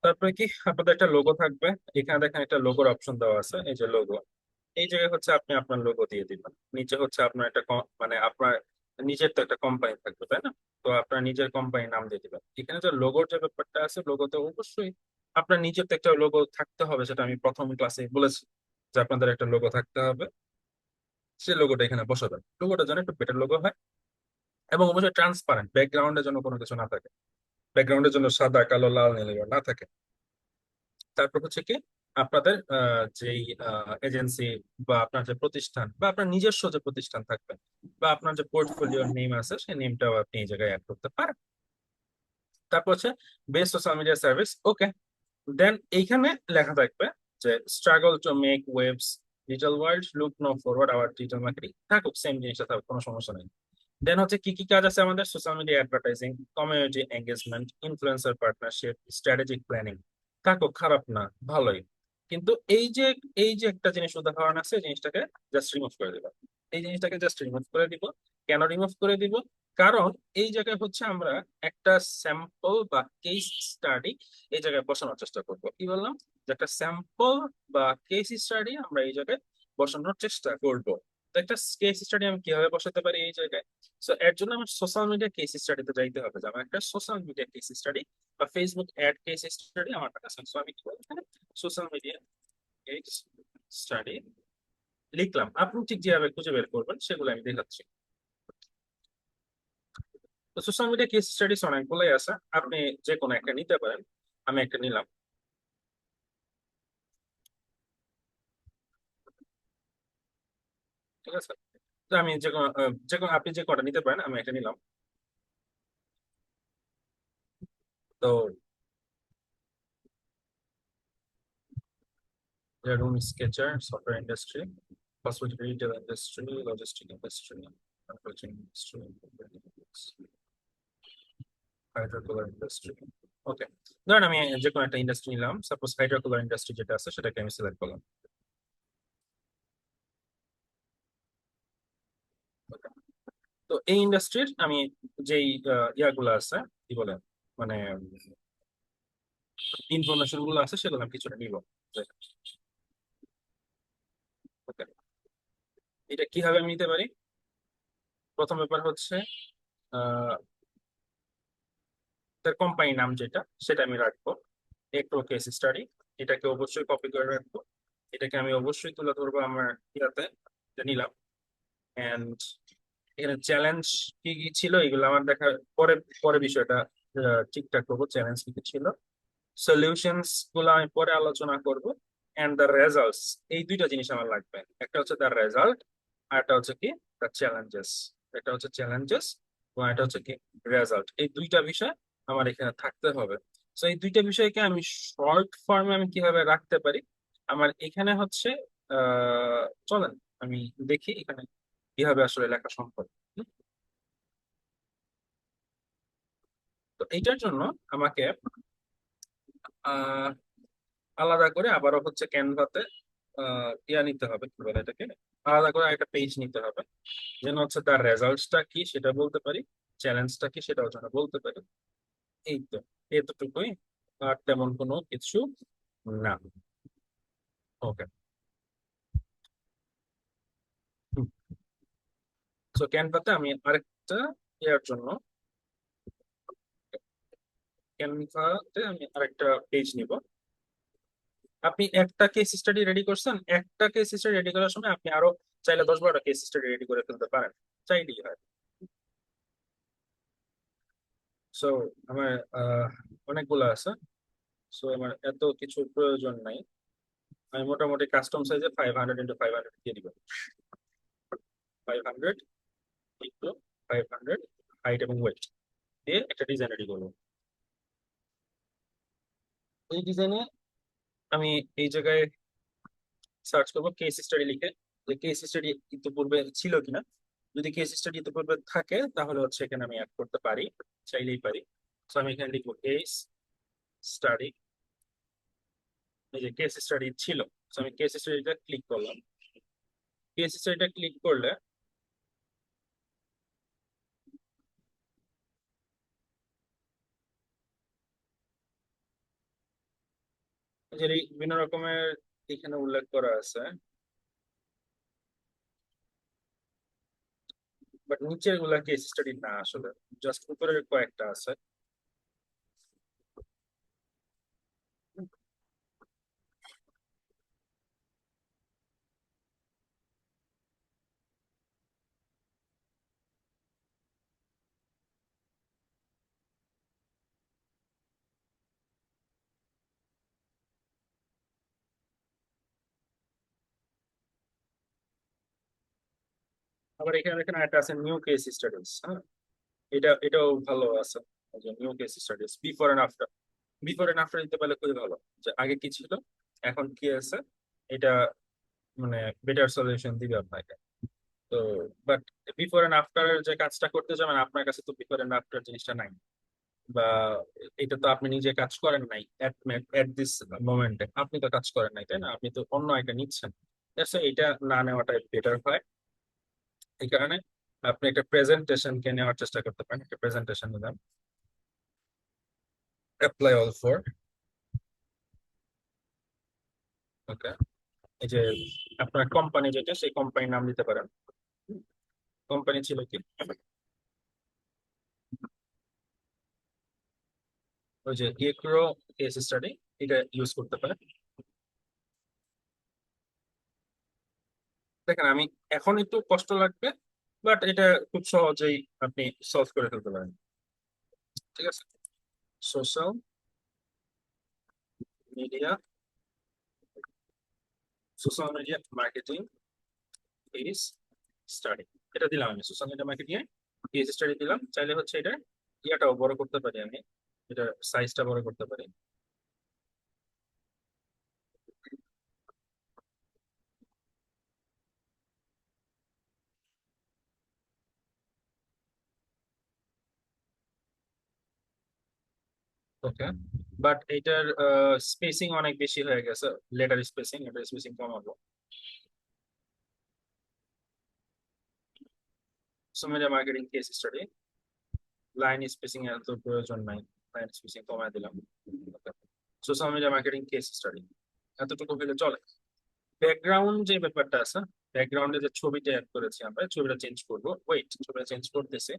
তারপরে কি আপনাদের একটা লোগো থাকবে। এখানে দেখেন একটা লোগোর অপশন দেওয়া আছে, এই যে লোগো। এই জায়গায় হচ্ছে আপনি আপনার লোগো দিয়ে দিবেন। নিচে হচ্ছে আপনার একটা মানে আপনার নিজের তো একটা কোম্পানি থাকবে, তাই না? তো আপনার নিজের কোম্পানির নাম দিয়ে দিবেন। এখানে যে লোগোর যে ব্যাপারটা আছে, লোগোতে অবশ্যই আপনার নিজের তো একটা লোগো থাকতে হবে, সেটা আমি প্রথম ক্লাসে বলেছি যে আপনাদের একটা লোগো থাকতে হবে। সেই লোগোটা এখানে বসাবেন, লোগোটা যেন একটু বেটার লোগো হয় এবং অবশ্যই ট্রান্সপারেন্ট, ব্যাকগ্রাউন্ডের জন্য কোনো কিছু না থাকে, ব্যাকগ্রাউন্ডের জন্য সাদা কালো লাল নীল এগুলো না থাকে। তারপর হচ্ছে কি আপনাদের যেই এজেন্সি বা আপনার যে প্রতিষ্ঠান বা আপনার নিজস্ব যে প্রতিষ্ঠান থাকবে বা আপনার যে পোর্টফোলিওর নেম আছে, সেই নেমটাও আপনি এই জায়গায় অ্যাড করতে পারেন। তারপর হচ্ছে best social media service, okay. Then এইখানে লেখা থাকবে যে struggle to make waves digital world, look no forward our digital marketing, থাকুক সেম জিনিসটা থাকুক, কোনো সমস্যা নেই। দেন হচ্ছে কি কি কাজ আছে আমাদের, social media advertising, community engagement, influencer partnership, strategic planning. থাকুক, খারাপ না, ভালোই। কিন্তু এই যে একটা জিনিস উদাহরণ আছে, এই জিনিসটাকে জাস্ট রিমুভ করে দিব। এই জিনিসটাকে জাস্ট রিমুভ করে দিব। কেন রিমুভ করে দিব? কারণ এই জায়গায় হচ্ছে আমরা একটা স্যাম্পল বা কেস স্টাডি এই জায়গায় বসানোর চেষ্টা করব। কি বললাম? যে একটা স্যাম্পল বা কেস স্টাডি আমরা এই জায়গায় বসানোর চেষ্টা করব। তো একটা কেস স্টাডি আমি কিভাবে বসাতে পারি এই জায়গায়? সো এর জন্য আমার সোশ্যাল মিডিয়া কেস স্টাডিতে যাইতে হবে, যে আমার একটা সোশ্যাল মিডিয়া কেস স্টাডি বা ফেসবুক অ্যাড কেস স্টাডি আমার কাছে আছে। সো আমি কি বলবো এখানে? সোশ্যাল মিডিয়া কেস স্টাডি লিখলাম। আপনি ঠিক যেভাবে খুঁজে বের করবেন সেগুলো আমি দেখাচ্ছি। তো সোশ্যাল মিডিয়া কেস স্টাডিজ অনেকগুলোই আছে, আপনি যে কোনো একটা নিতে পারেন। আমি একটা নিলাম, ঠিক আছে? তো আমি যে কোনো আপনি যে কটা নিতে পারেন, আমি একটা নিলাম। তো room sketcher, software industry, hospitality retail industry, logistic industry, manufacturing industry, হাইড্রোকুলার ইন্ডাস্ট্রি। ওকে, ধরেন আমি যে কোনো একটা ইন্ডাস্ট্রি নিলাম, সাপোজ হাইড্রোকুলার ইন্ডাস্ট্রি যেটা আছে সেটাকে আমি সিলেক্ট করলাম। Okay. তো এই ইন্ডাস্ট্রির আমি যেই ইয়াগুলো আছে, কি বলে, মানে ইনফরমেশন গুলো আছে সেগুলো আমি কিছুটা নিব। ওকে, এটা কিভাবে আমি নিতে পারি? প্রথম ব্যাপার হচ্ছে তার কোম্পানি নাম যেটা সেটা আমি রাখবো। একটু কেস স্টাডি, এটাকে অবশ্যই কপি করে রাখবো। এটাকে আমি অবশ্যই তুলে ধরবো আমার ইয়াতে, যে নিলাম। এন্ড এখানে চ্যালেঞ্জ কি কি ছিল এগুলো আমার দেখা পরে, পরে বিষয়টা ঠিকঠাক করবো, চ্যালেঞ্জ কি কি ছিল। সলিউশনস গুলো আমি পরে আলোচনা করব। এন্ড দ্য রেজাল্টস, এই দুইটা জিনিস আমার লাগবে। একটা হচ্ছে দ্য রেজাল্ট, আর একটা হচ্ছে কি দ্য চ্যালেঞ্জেস। এটা হচ্ছে চ্যালেঞ্জেস এবং এটা হচ্ছে কি রেজাল্ট। এই দুইটা বিষয় আমার এখানে থাকতে হবে। তো এই দুইটা বিষয়কে আমি শর্ট ফর্মে আমি কিভাবে রাখতে পারি, আমার এখানে হচ্ছে চলেন আমি দেখি এখানে কিভাবে আসলে লেখা সম্ভব। হুম? তো এইটার জন্য আমাকে আহ আলাদা করে আবারও হচ্ছে ক্যানভাতে ইয়া নিতে হবে, কি বলে এটাকে, আলাদা করে একটা পেজ নিতে হবে, যেন হচ্ছে তার রেজাল্টসটা কি সেটা বলতে পারি, চ্যালেঞ্জটা কি সেটাও যেন বলতে পারি। এই তো, এতটুকুই, আর তেমন কোনো কিছু না। ওকে। সো ক্যানভাতে আমি আরেকটা ইয়ার জন্য, ক্যানভাতে আমি আরেকটা পেজ নিব। আপনি একটা কেস স্টাডি রেডি করছেন, একটা কেস স্টাডি রেডি করার সময় আপনি আরো চাইলে 10-12টা কেস স্টাডি রেডি করে ফেলতে পারেন, চাইলেই হয়। সো আমার অনেকগুলো আছে। সো আমার এত কিছুর প্রয়োজন নাই। আমি মোটামুটি কাস্টম সাইজে 500 × 500 দিয়ে দিব। 500 ইন্টু 500, হাইট এবং ওয়েট দিয়ে একটা ডিজাইন রেডি করবো। এই ডিজাইনে আমি এই জায়গায় সার্চ করবো কেস স্টাডি লিখে, যে কেস স্টাডি ইতিপূর্বে ছিল কিনা। যদি কেস স্টাডি ইতিপূর্বে থাকে তাহলে হচ্ছে এখানে আমি অ্যাড করতে পারি, চাইলেই পারি। তো আমি এখানে লিখবো কেস স্টাডি। এই যে কেস স্টাডি ছিল, তো আমি কেস স্টাডিটা ক্লিক করলাম। কেস স্টাডিটা ক্লিক করলে যে বিভিন্ন রকমের এখানে উল্লেখ করা আছে, বাট নিচের গুলা কেস স্টাডি না আসলে, জাস্ট উপরের কয়েকটা আছে। আবার এখানে দেখেন একটা আছে নিউ কেস স্টাডিজ। হ্যাঁ, এটাও ভালো আছে। New case studies before and after, before and after দিতে পারলে খুবই ভালো, যে আগে কি ছিল এখন কি আছে, এটা মানে বেটার সলিউশন দিবে আপনাকে। তো বাট বিফোর এন্ড আফটার যে কাজটা করতে যাবেন, আপনার কাছে তো বিফোর এন্ড আফটার জিনিসটা নাই, বা এটা তো আপনি নিজে কাজ করেন নাই এট দিস মোমেন্টে, আপনি তো কাজ করেন নাই, তাই না? আপনি তো অন্য একটা নিচ্ছেন। So, এটা না নেওয়াটাই বেটার হয়। এই কারণে আপনি একটা প্রেজেন্টেশনকে নেওয়ার চেষ্টা করতে পারেন। একটা প্রেজেন্টেশন নিলাম, অ্যাপ্লাই অল ফর। ওকে, এই যে আপনার কোম্পানি যেটা, সেই কোম্পানির নাম দিতে পারেন। কোম্পানি ছিল কি, ওই যে এগ্রো কেস স্টাডি, এটা ইউজ করতে পারেন। দেখেন আমি এখন একটু কষ্ট লাগবে, বাট এটা খুব সহজেই আপনি সলভ করে ফেলতে পারেন। ঠিক আছে, social media, social media marketing case study, এটা দিলাম আমি। Social media marketing case study দিলাম। চাইলে হচ্ছে এটা ইয়াটাও বড় করতে পারি আমি, এটা সাইজটা বড় করতে পারি। ওকে, বাট এটার স্পেসিং অনেক বেশি হয়ে গেছে, লেটার স্পেসিং, এটা স্পেসিং কমাবো। Social media marketing case study, line spacing এর তো প্রয়োজন নাই, লাইন স্পেসিং কমায় দিলাম। Social media marketing case study এতটুকু হলে চলে। ব্যাকগ্রাউন্ড যে ব্যাপারটা আছে, ব্যাকগ্রাউন্ডে যে ছবিটা অ্যাড করেছি আমরা, ছবিটা চেঞ্জ করবো। ওয়েট, ছবিটা চেঞ্জ করতেছে।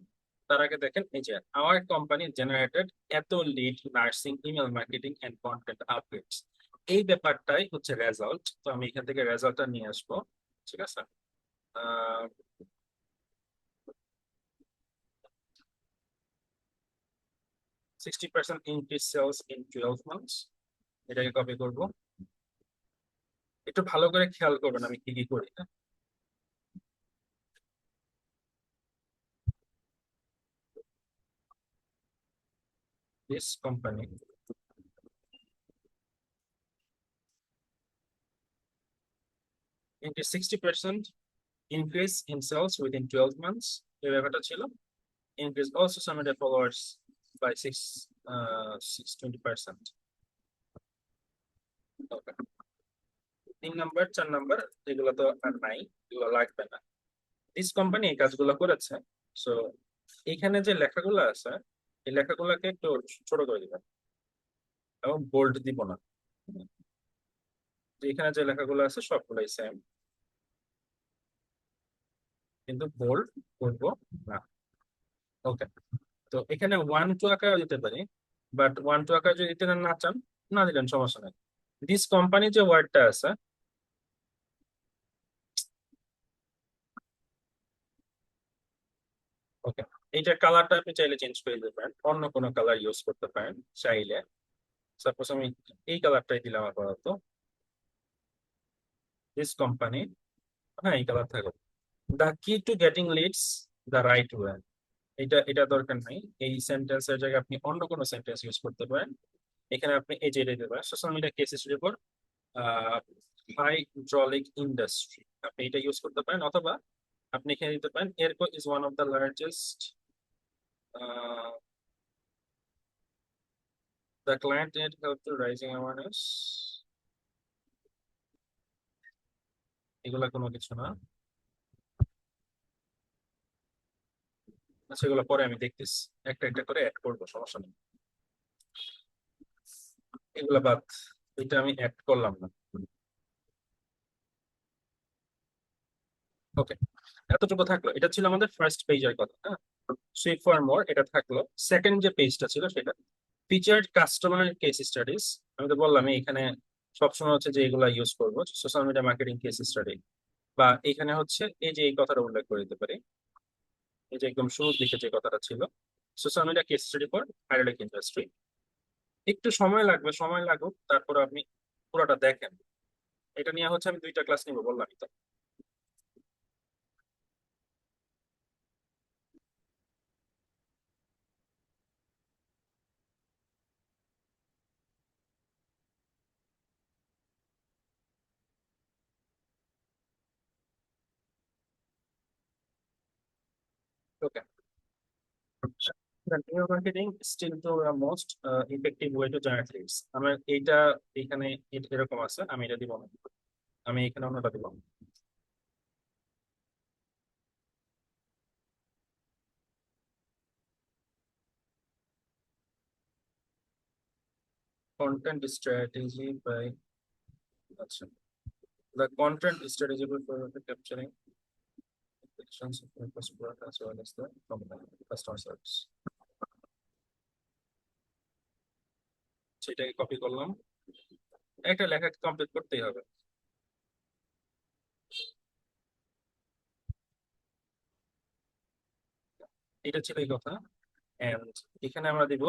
তার আগে দেখেন এই যে আওয়ার কোম্পানি জেনারেটেড এত lead nursing email marketing and content updates, এই ব্যাপারটাই হচ্ছে রেজাল্ট। তো আমি এখান থেকে রেজাল্টটা নিয়ে আসবো, ঠিক আছে। 60% ইনক্রিজ সেলস ইন 12 মান্থস, এটাকে কপি করব। একটু ভালো করে খেয়াল করবেন আমি কি কি করি। This company increase 60% increase in sales within 12 months, এই ব্যাপারটা ছিল। Increase also social media followers by 20%। 3 number 4 number এগুলো তো আর নাই, এগুলো লাগবে না। দিস কোম্পানি এই কাজগুলো করেছে। সো এখানে যে লেখাগুলো আছে এই লেখাগুলোকে একটু ছোট করে দিবেন এবং বোল্ড দিব না। যে এখানে যে লেখাগুলো আছে সবগুলোই সেম, কিন্তু বোল্ড করবো না। ওকে, তো এখানে 1 2 আকারে দিতে পারি, বাট 1 2 আকারে যদি দিতে না চান, না দিলেন সমস্যা নেই। দিস কোম্পানি যে ওয়ার্ডটা আছে, ওকে, এইটার কালারটা আপনি চাইলে চেঞ্জ করে দিতে পারেন, অন্য কোনো কালার ইউজ করতে পারেন চাইলে। সাপোজ আমি এই কালারটাই দিলাম আপাতত, দিস কোম্পানি, হ্যাঁ এই কালার থাকবে। The key to getting leads the right way, এটা এটা দরকার নাই। এই সেন্টেন্সের জায়গায় আপনি অন্য কোনো সেন্টেন্স ইউজ করতে পারেন। এখানে আপনি এই যে এটা দিতে পারেন, সোশ্যাল মিডিয়া কেস স্টাডির উপর হাইড্রোলিক ইন্ডাস্ট্রি, আপনি এটা ইউজ করতে পারেন। অথবা আপনি এখানে দিতে পারেন এরকো is one of the largest, the client net help to rising awareness, এগুলা কোনো কিছু না। আচ্ছা এগুলো পরে আমি দেখতেছি, একটা একটা করে অ্যাড করবো, সমস্যা নেই। এগুলা বাদ, এটা আমি অ্যাড করলাম না। ওকে, এতটুকু থাকলো। এটা ছিল আমাদের ফার্স্ট পেজের কথা, হ্যাঁ। সুইপ ফর মোর এটা থাকলো। সেকেন্ড যে পেজটা ছিল সেটা ফিচার্ড কাস্টমার কেস স্টাডিজ। আমি তো বললাম এখানে সবসময় হচ্ছে যে এগুলা ইউজ করবো, social media marketing case study. বা এখানে হচ্ছে এই যে এই কথাটা উল্লেখ করে দিতে পারি, এই যে একদম শুরুর দিকে যে কথাটা ছিল, social media case study for hydraulic industry. একটু সময় লাগবে, সময় লাগুক, তারপর আপনি পুরোটা দেখেন। এটা নিয়ে হচ্ছে আমি 2টা ক্লাস নিবো বললামই তো। ওকে, নিউ মার্কেটিং স্টিল তো most effective way to generate leads, আমার এইটা এখানে এরকম আছে, আমি এটা দিব না, আমি এখানে অন্যটা দিব। কন্টেন্ট স্ট্র্যাটেজি বাই, আচ্ছা, the content strategy for capturing actions of the customer as well as the customer service, সেটাকে কপি করলাম। একটা লেখা কমপ্লিট করতেই হবে। এটা ছিল এই কথা। এন্ড এখানে আমরা দিব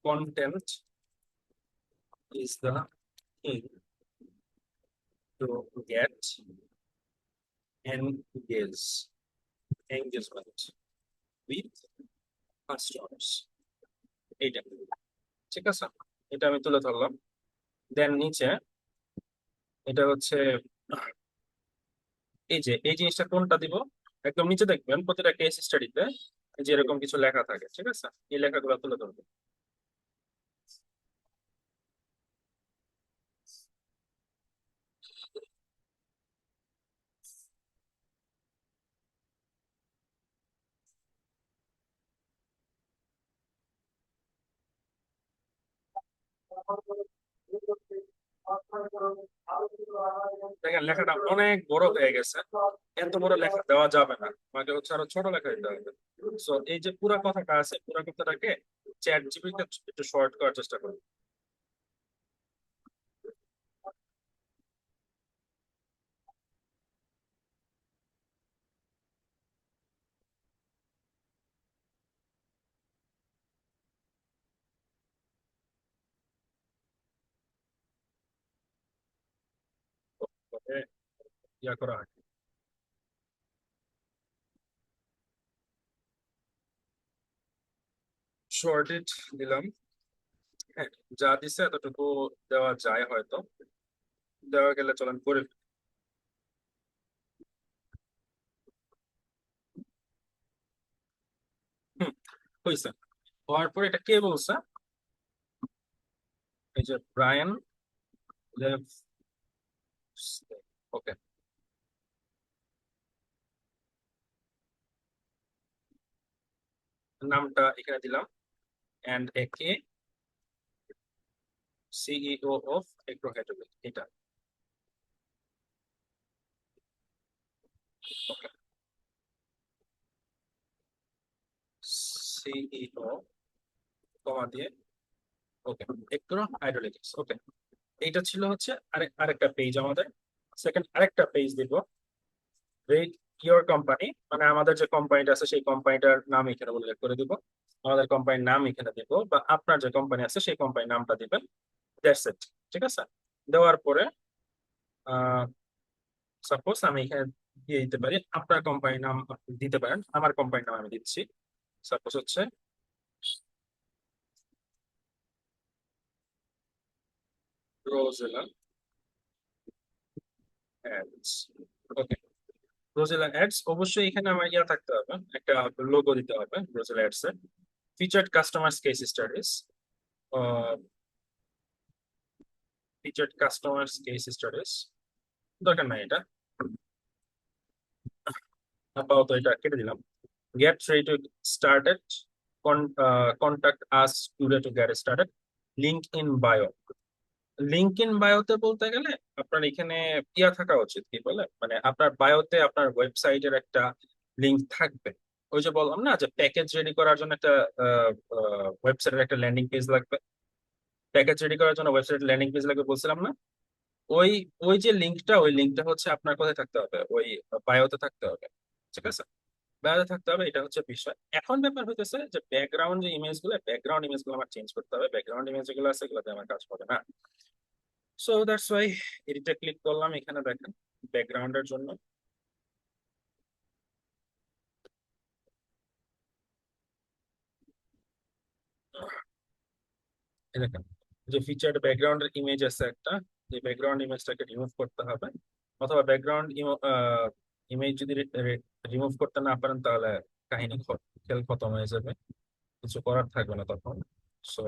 content is the thing to get engage engagement with customers, এইটা, ঠিক আছে। এটা আমি তুলে ধরলাম। দেন নিচে এটা হচ্ছে এই যে এই জিনিসটা কোনটা দিব, একদম নিচে দেখবেন প্রতিটা কেস স্টাডিতে যে এরকম কিছু লেখা থাকে, ঠিক আছে। এই লেখাগুলো তুলে ধরবেন। দেখেন লেখাটা অনেক বড় হয়ে গেছে, এত বড় লেখা দেওয়া যাবে না, আমাকে হচ্ছে আরো ছোট লেখা দিতে হবে। সো এই যে পুরা কথাটা আছে, পুরা কথাটাকে চ্যাট জিপিটিতে একটু শর্ট করার চেষ্টা করি। তবে ইয়া করা হয়, শর্টেড দিলাম। হ্যাঁ, যা দিছে এতটুকু দেওয়া যায় হয়তো, দেওয়া গেলে চলেন করে ফেলি। হুম, হয়েছে। হওয়ার পরে এটা কে বলছে? এই যে ব্রায়ান লেভ। ওকে, নামটা এখানে দিলাম, এন্ড একে সিইও অফ এগ্রোহেডুইক, এটা। ওকে, সিইও কমা দিয়ে, ওকে, এগ্রো হাইড্রোলিক্স। ওকে, এইটা ছিল হচ্ছে আরেকটা পেজ আমাদের। সেকেন্ড আরেকটা পেজ দিব, রেট ইওর কোম্পানি, মানে আমাদের যে কোম্পানিটা আছে সেই কোম্পানিটার নাম এখানে উল্লেখ করে দিব, আমাদের কোম্পানির নাম এখানে দিব, বা আপনার যে কোম্পানি আছে সেই কোম্পানির নামটা দিবেন। That's it. ঠিক আছে, দেওয়ার পরে সাপোজ আমি এখানে দিয়ে দিতে পারি আপনার কোম্পানির নাম, আপনি দিতে পারেন, আমার কোম্পানির নাম আমি দিচ্ছি। সাপোজ হচ্ছে রোজেলা অ্যাডস। ওকে, রোজেলা অ্যাডস, অবশ্যই এখানে আমার ইয়া থাকতে হবে, একটা লোগো দিতে হবে রোজেলা অ্যাডস এর। Featured customers case studies, featured customers case studies দরকার নাই এটা, আপাতত এটা কেটে দিলাম। Get ready to started, contact us today to get started, link in bio. Link in বায়োতে বলতে গেলে আপনার এখানে ইয়া থাকা উচিত, কি বলে মানে আপনার বায়োতে আপনার ওয়েবসাইটের একটা লিঙ্ক থাকবে। ওই যে বললাম না যে প্যাকেজ রেডি করার জন্য একটা ওয়েবসাইটের একটা ল্যান্ডিং পেজ লাগবে, প্যাকেজ রেডি করার জন্য ওয়েবসাইট ল্যান্ডিং পেজ লাগবে বলছিলাম না? ওই ওই যে লিঙ্কটা, ওই লিঙ্কটা হচ্ছে আপনার কোথায় থাকতে হবে, ওই বায়োতে থাকতে হবে। ঠিক আছে, বায়োতে থাকতে হবে, এটা হচ্ছে বিষয়। এখন ব্যাপার হইতেছে যে ব্যাকগ্রাউন্ড ইমেজ গুলো আমার চেঞ্জ করতে হবে, ব্যাকগ্রাউন্ড ইমেজ যেগুলো আছে এগুলোতে আমার কাজ হবে না। সো দ্যাটস ওয়াই এডিটে ক্লিক করলাম, এখানে দেখেন ব্যাকগ্রাউন্ডের জন্য। এই দেখেন যে ফিচার্ড ব্যাকগ্রাউন্ডের ইমেজ আছে একটা, এই ব্যাকগ্রাউন্ড ইমেজটাকে রিমুভ করতে হবে, অথবা ব্যাকগ্রাউন্ড ইমেজ যদি রিমুভ করতে না পারেন তাহলে কাহিনী খেল খতম হয়ে যাবে, কিছু করার থাকবে না তখন। সো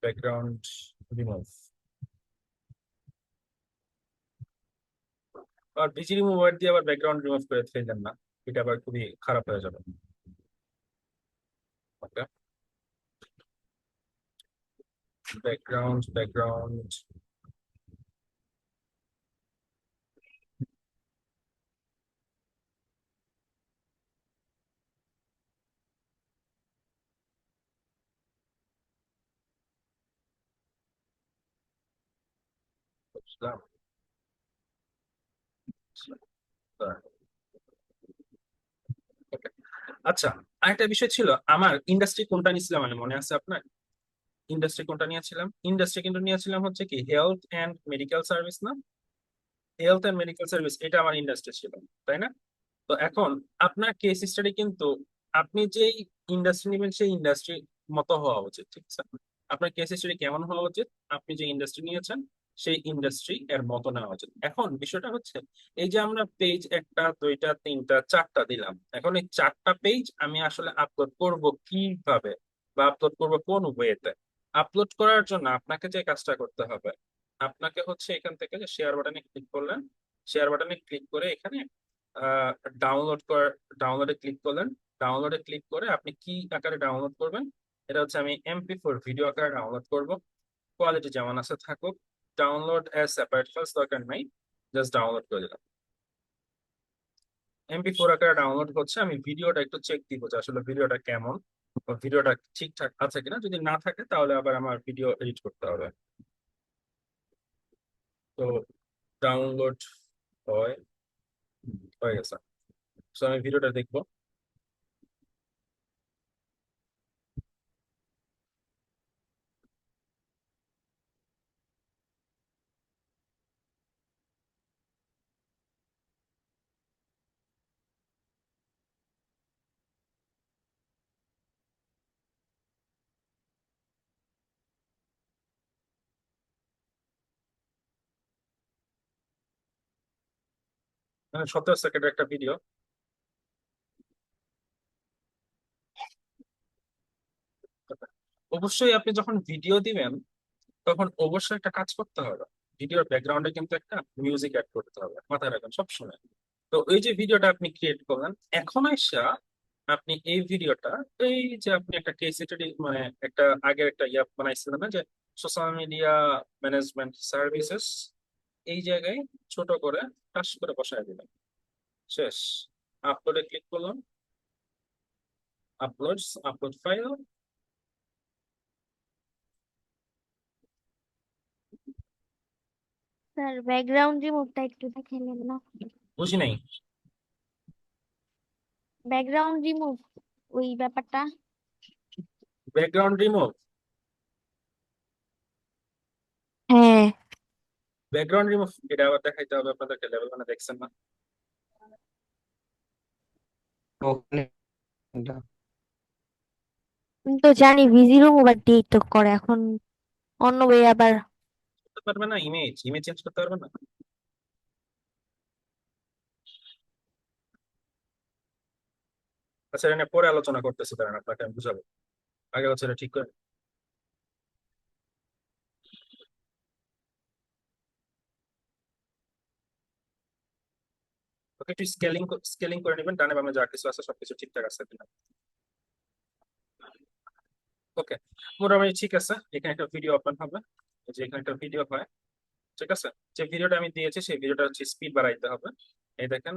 ব্যাকগ্রাউন্ড রিমুভ, আর ভিজি রিমুভার দিয়ে আবার ব্যাকগ্রাউন্ড রিমুভ করে ফেললেন না, এটা আবার খুবই খারাপ হয়ে যাবে। ওকে, ব্যাকগ্রাউন্ড বুঝলাম। Okay. আচ্ছা, আরেকটা বিষয় ছিল, আমার ইন্ডাস্ট্রি কোনটা নিয়েছিলাম মানে মনে আছে আপনার? ইন্ডাস্ট্রি কোনটা নিয়েছিলাম? ইন্ডাস্ট্রি কিন্তু নিয়েছিলাম হচ্ছে কি হেলথ এন্ড মেডিকেল সার্ভিস না? হেলথ এন্ড মেডিকেল সার্ভিস, এটা আমার ইন্ডাস্ট্রি ছিল, তাই না? তো এখন আপনার কেস স্টাডি কিন্তু আপনি যেই ইন্ডাস্ট্রি নেবেন সেই ইন্ডাস্ট্রি মতো হওয়া উচিত। ঠিক আছে, আপনার কেস স্টাডি কেমন হওয়া উচিত? আপনি যে ইন্ডাস্ট্রি নিয়েছেন সেই ইন্ডাস্ট্রি এর মতো নেওয়া উচিত। এখন বিষয়টা হচ্ছে এই যে আমরা পেজ একটা দুইটা তিনটা চারটা দিলাম, এখন এই চারটা পেজ আমি আসলে আপলোড করব কিভাবে, বা আপলোড করব কোন ওয়েতে? আপলোড করার জন্য আপনাকে যে কাজটা করতে হবে, আপনাকে হচ্ছে এখান থেকে যে শেয়ার বাটনে ক্লিক করলেন, শেয়ার বাটনে ক্লিক করে এখানে ডাউনলোড কর, ডাউনলোডে ক্লিক করলেন, ডাউনলোডে ক্লিক করে আপনি কি আকারে ডাউনলোড করবেন? এটা হচ্ছে আমি MP4 ভিডিও আকারে ডাউনলোড করব, কোয়ালিটি যেমন আছে থাকুক, ডাউনলোড অ্যাজ সেপারেট ফাইলস দরকার নাই, জাস্ট ডাউনলোড করে দিলাম। MP4 আকারে ডাউনলোড হচ্ছে। আমি ভিডিওটা একটু চেক দিব যে আসলে ভিডিওটা কেমন, বা ভিডিওটা ঠিকঠাক আছে কিনা। যদি না থাকে তাহলে আবার আমার ভিডিও এডিট করতে হবে। তো ডাউনলোড হয়, হয়ে গেছে। তো আমি ভিডিওটা দেখবো। মানে 17 সেকেন্ডের একটা ভিডিও। অবশ্যই আপনি যখন ভিডিও দিবেন তখন অবশ্যই একটা কাজ করতে হবে। ভিডিওর ব্যাকগ্রাউন্ডে কিন্তু একটা মিউজিক অ্যাড করতে হবে, মাথায় রাখবেন সবসময়। তো এই যে ভিডিওটা আপনি ক্রিয়েট করলেন, এখন এসে আপনি এই ভিডিওটা, এই যে আপনি একটা কেস স্টাডি মানে একটা আগের একটা ইয়া বানাইছিলেন না, যে সোশ্যাল মিডিয়া ম্যানেজমেন্ট সার্ভিসেস, এই জায়গায় ছোট করে টাচ করে বসায় দিবেন। শেষ। আপলোডে ক্লিক করলাম। Upload file. স্যার ব্যাকগ্রাউন্ড রিমুভটা একটু দেখাইলেন না? বুঝি নাই। ব্যাকগ্রাউন্ড রিমুভ ওই ব্যাপারটা। Background remove. হ্যাঁ। ব্যাকগ্রাউন্ড রিমুভ এটা আবার দেখাইতে হবে আপনাদেরকে, লেভেল মানে দেখছেন না? ওখানে এটা আমি তো জানি ভিজি রিমুভ আর ডিলিট তো করে এখন অন্য ওয়ে আবার। করতে পারবে না, ইমেজ ইমেজ চেঞ্জ করতে পারবে না। আচ্ছা, এটা নিয়ে পরে আলোচনা করতেছি, কারণ আপনাকে আমি বুঝাবো। আগে হচ্ছে এটা ঠিক করে। ওকে, একটু স্কেলিং স্কেলিং করে নেবেন, ডানে বামে যা কিছু আছে সবকিছু ঠিকঠাক আছে কিনা। ওকে, মোটামুটি ঠিক আছে। এখানে একটা ভিডিও ওপেন হবে, এই যে এখানে একটা ভিডিও হয়। ঠিক আছে, যে ভিডিওটা আমি দিয়েছি সেই ভিডিওটা হচ্ছে স্পিড বাড়াইতে হবে। এই দেখেন,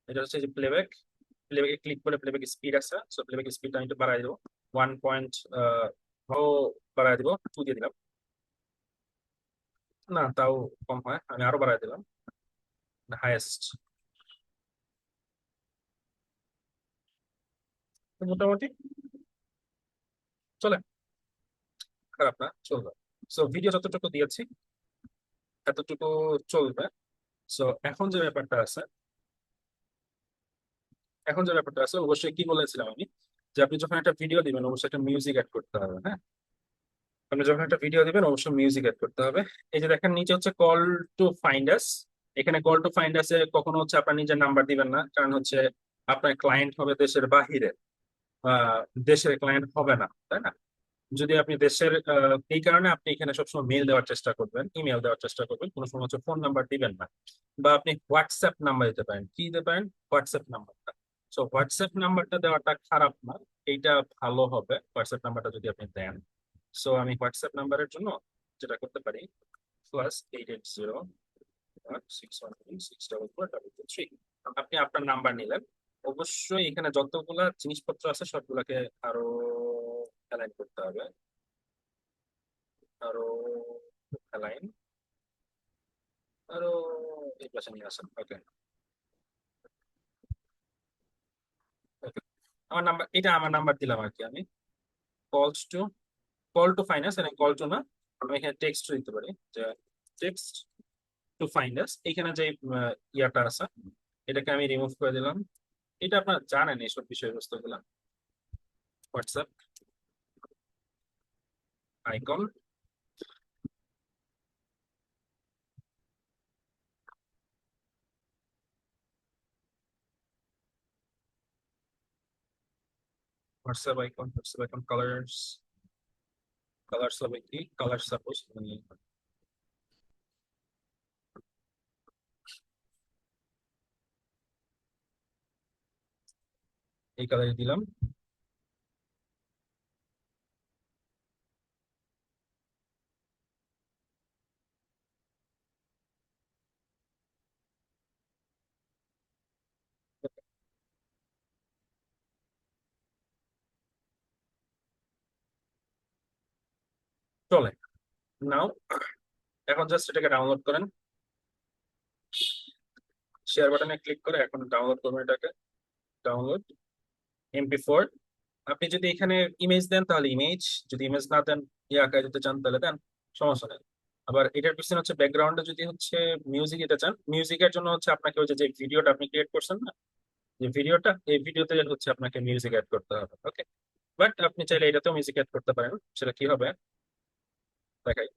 এটা হচ্ছে যে প্লেব্যাক। প্লেব্যাকে ক্লিক করে প্লেব্যাক স্পিড আছে, সো প্লেব্যাক স্পিডটা আমি একটু বাড়াই দেবো। 1 পয়েন্ট বাড়াই দিব, 2 দিয়ে দিলাম। না, তাও কম হয়, আমি আরো বাড়াই দিলাম হাইয়েস্ট। মোটামুটি চলে, খারাপ না, চলবে। সো ভিডিও যতটুকু দিয়েছি এতটুকু চলবে। সো এখন যে ব্যাপারটা আছে অবশ্যই কি বলেছিলাম আমি, যে আপনি যখন একটা ভিডিও দিবেন অবশ্যই একটা মিউজিক অ্যাড করতে হবে। হ্যাঁ, আপনি যখন একটা ভিডিও দিবেন অবশ্যই মিউজিক অ্যাড করতে হবে। এই যে দেখেন নিচে হচ্ছে কল টু ফাইন্ড আস। এখানে কল টু ফাইন্ড আসে কখনো হচ্ছে আপনার নিজের নাম্বার দিবেন না, কারণ হচ্ছে আপনার ক্লায়েন্ট হবে দেশের বাহিরে, দেশের ক্লায়েন্ট হবে না, তাই না? যদি আপনি দেশের এই কারণে আপনি এখানে সবসময় মেল দেওয়ার চেষ্টা করবেন, ইমেল দেওয়ার চেষ্টা করবেন, কোনো সময় হচ্ছে ফোন নাম্বার দিবেন না। বা আপনি হোয়াটসঅ্যাপ নাম্বার দিতে পারেন, কি দিতে পারেন, হোয়াটসঅ্যাপ নাম্বারটা। সো হোয়াটসঅ্যাপ নাম্বারটা দেওয়াটা খারাপ না, এইটা ভালো হবে হোয়াটসঅ্যাপ নাম্বারটা যদি আপনি দেন। সো আমি হোয়াটসঅ্যাপ নাম্বারের জন্য যেটা করতে পারি, +880 161364433। আপনি আপনার নাম্বার নিলেন। অবশ্যই এখানে যতগুলা জিনিসপত্র আছে সবগুলাকে আরো অ্যালাইন করতে হবে। আরো অ্যালাইন, আরো এই পাশে নিয়ে আসেন। ওকে, ওকে। আমার নাম্বার, এটা আমার নাম্বার দিলাম আর কি আমি। কলস টু কল টু ফাইন্যান্স, এখানে কল টু না, আমি এখানে টেক্সট দিতে পারি, যে টেক্সট টু ফাইন্যান্স। এখানে যে ইয়াটা আছে এটাকে আমি রিমুভ করে দিলাম। এটা আপনারা জানেন এইসব বিষয়বস্তুগুলো। WhatsApp icon, WhatsApp icon colours. Colours হবে কি, কালার সাপোজ এই কালারে দিলাম। চলে। নাও এখন জাস্ট এটাকে ডাউনলোড করেন, শেয়ার বাটনে ক্লিক করে এখন ডাউনলোড করবেন এটাকে। Download MP4। আপনি যদি এখানে ইমেজ দেন তাহলে ইমেজ, যদি ইমেজ না দেন আকারে দিতে চান তাহলে দেন, সমস্যা নেই। আবার এটার পিছনে হচ্ছে ব্যাকগ্রাউন্ডে যদি হচ্ছে মিউজিক দিতে চান, মিউজিকের জন্য হচ্ছে আপনাকে ওই যে ভিডিওটা আপনি ক্রিয়েট করছেন না, যে ভিডিওটা, এই ভিডিওতে হচ্ছে আপনাকে মিউজিক অ্যাড করতে হবে। ওকে, বাট আপনি চাইলে এটাতেও মিউজিক অ্যাড করতে পারেন। সেটা কি হবে দেখাই।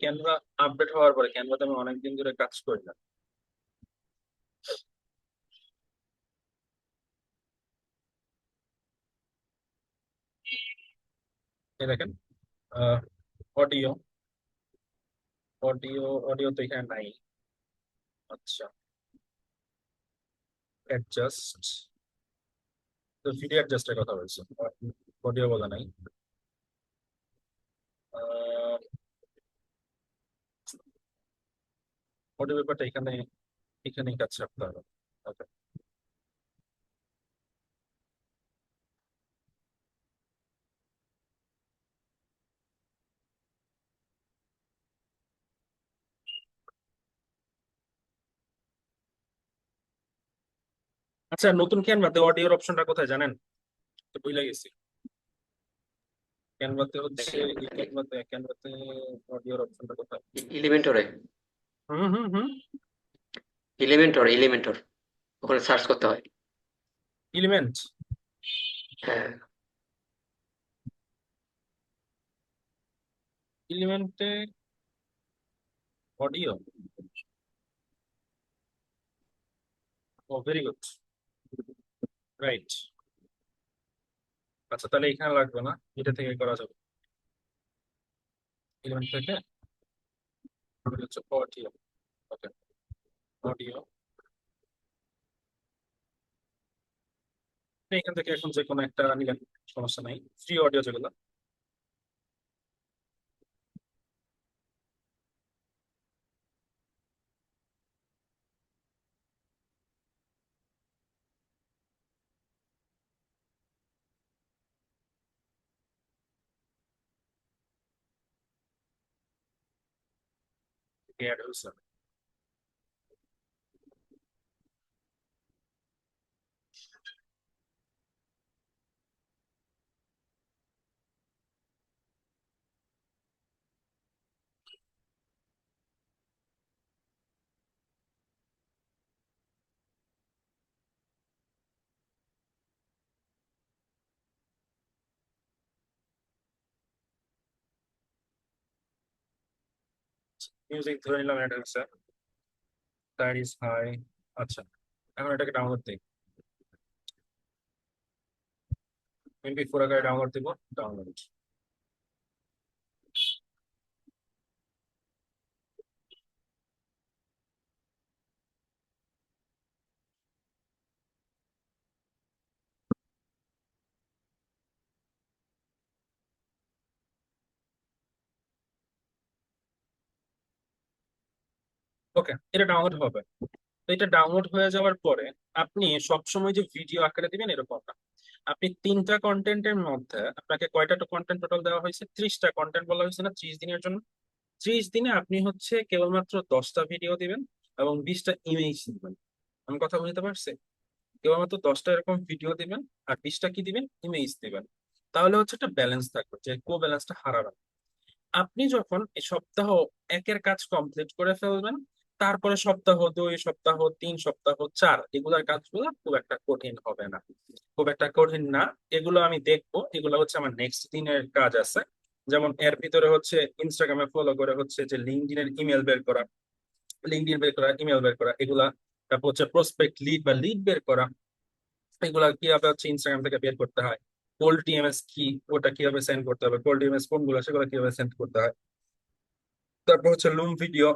ক্যানভা আপডেট হওয়ার পরে, ক্যানভাতে আমি অনেকদিন ধরে কাজ করি না। এই দেখেন অডিও, অডিও তো এখানে নাই। আচ্ছা, অ্যাডজাস্ট, তো ভিডিও অ্যাডজাস্টের কথা বলছি, অডিও বলা নাই। অডিও ব্যাপারটা এখানে, এখানেই কাজ রাখতে হবে। Okay. আচ্ছা, নতুন ক্যানভাতে অডিওর অপশনটা কোথায় জানেন? তো ভুলে গেছি। ক্যানভাতে হচ্ছে, এই ক্যানভাতে অডিওর অপশনটা কোথায়? ইলিমেন্টরে, হুম হুম হুম ইলিমেন্টর ওখানে সার্চ করতে হয়। এলিমেন্ট, হ্যাঁ, এলিমেন্টে অডিও। ও ভেরি গুড, রাইট। আচ্ছা, তাহলে এখানে লাগবে না, এটা থেকে করা যাবে। এলিমেন্ট থেকে হচ্ছে অডিও। ওকে, অডিও। এখান থেকে এখন যে কোনো একটা নিলেন, সমস্যা নাই, ফ্রি অডিও যেগুলো। অ্যাড হয়েছে। মিউজিক ধরে নিলাম অ্যাড হয়েছে, দ্যাট ইজ হাই। আচ্ছা, এখন এটাকে ডাউনলোড দিই, MP4 আকারে ডাউনলোড দিব। ডাউনলোড। ওকে, এটা ডাউনলোড হবে। তো এটা ডাউনলোড হয়ে যাওয়ার পরে আপনি সবসময় যে ভিডিও আকারে দিবেন এরকম না। আপনি 3টা কন্টেন্টের মধ্যে আপনাকে কয়টা কন্টেন্ট টোটাল দেওয়া হয়েছে? 30টা কন্টেন্ট বলা হয়েছে না 30 দিনের জন্য? 30 দিনে আপনি হচ্ছে কেবলমাত্র 10টা ভিডিও দিবেন এবং 20টা ইমেজ দিবেন। আমি কথা বুঝতে পারছি? কেবলমাত্র 10টা এরকম ভিডিও দিবেন আর 20টা কি দিবেন? ইমেজ দিবেন। তাহলে হচ্ছে একটা ব্যালেন্স থাকবে, যে কো ব্যালেন্সটা হারাবেন। আপনি যখন এই সপ্তাহ 1-এর কাজ কমপ্লিট করে ফেলবেন, তারপরে সপ্তাহ 2, সপ্তাহ 3, সপ্তাহ 4 এগুলার কাজগুলো খুব একটা কঠিন হবে না, খুব একটা কঠিন না। এগুলো আমি দেখবো, এগুলো হচ্ছে আমার নেক্সট দিনের কাজ আছে। যেমন এর ভিতরে হচ্ছে ইনস্টাগ্রামে ফলো করে হচ্ছে যে লিঙ্কডইনের ইমেল বের করা, লিঙ্কডইন বের করা, ইমেল বের করা এগুলা। তারপর হচ্ছে প্রসপেক্ট লিড বা লিড বের করা, এগুলা কিভাবে হচ্ছে ইনস্টাগ্রাম থেকে বের করতে হয়। কোল্ড টিএমএস কি, ওটা কিভাবে সেন্ড করতে হবে, কোল্ড টিএমএস কোনগুলো সেগুলো কিভাবে সেন্ড করতে হয়। তারপর হচ্ছে লুম ভিডিও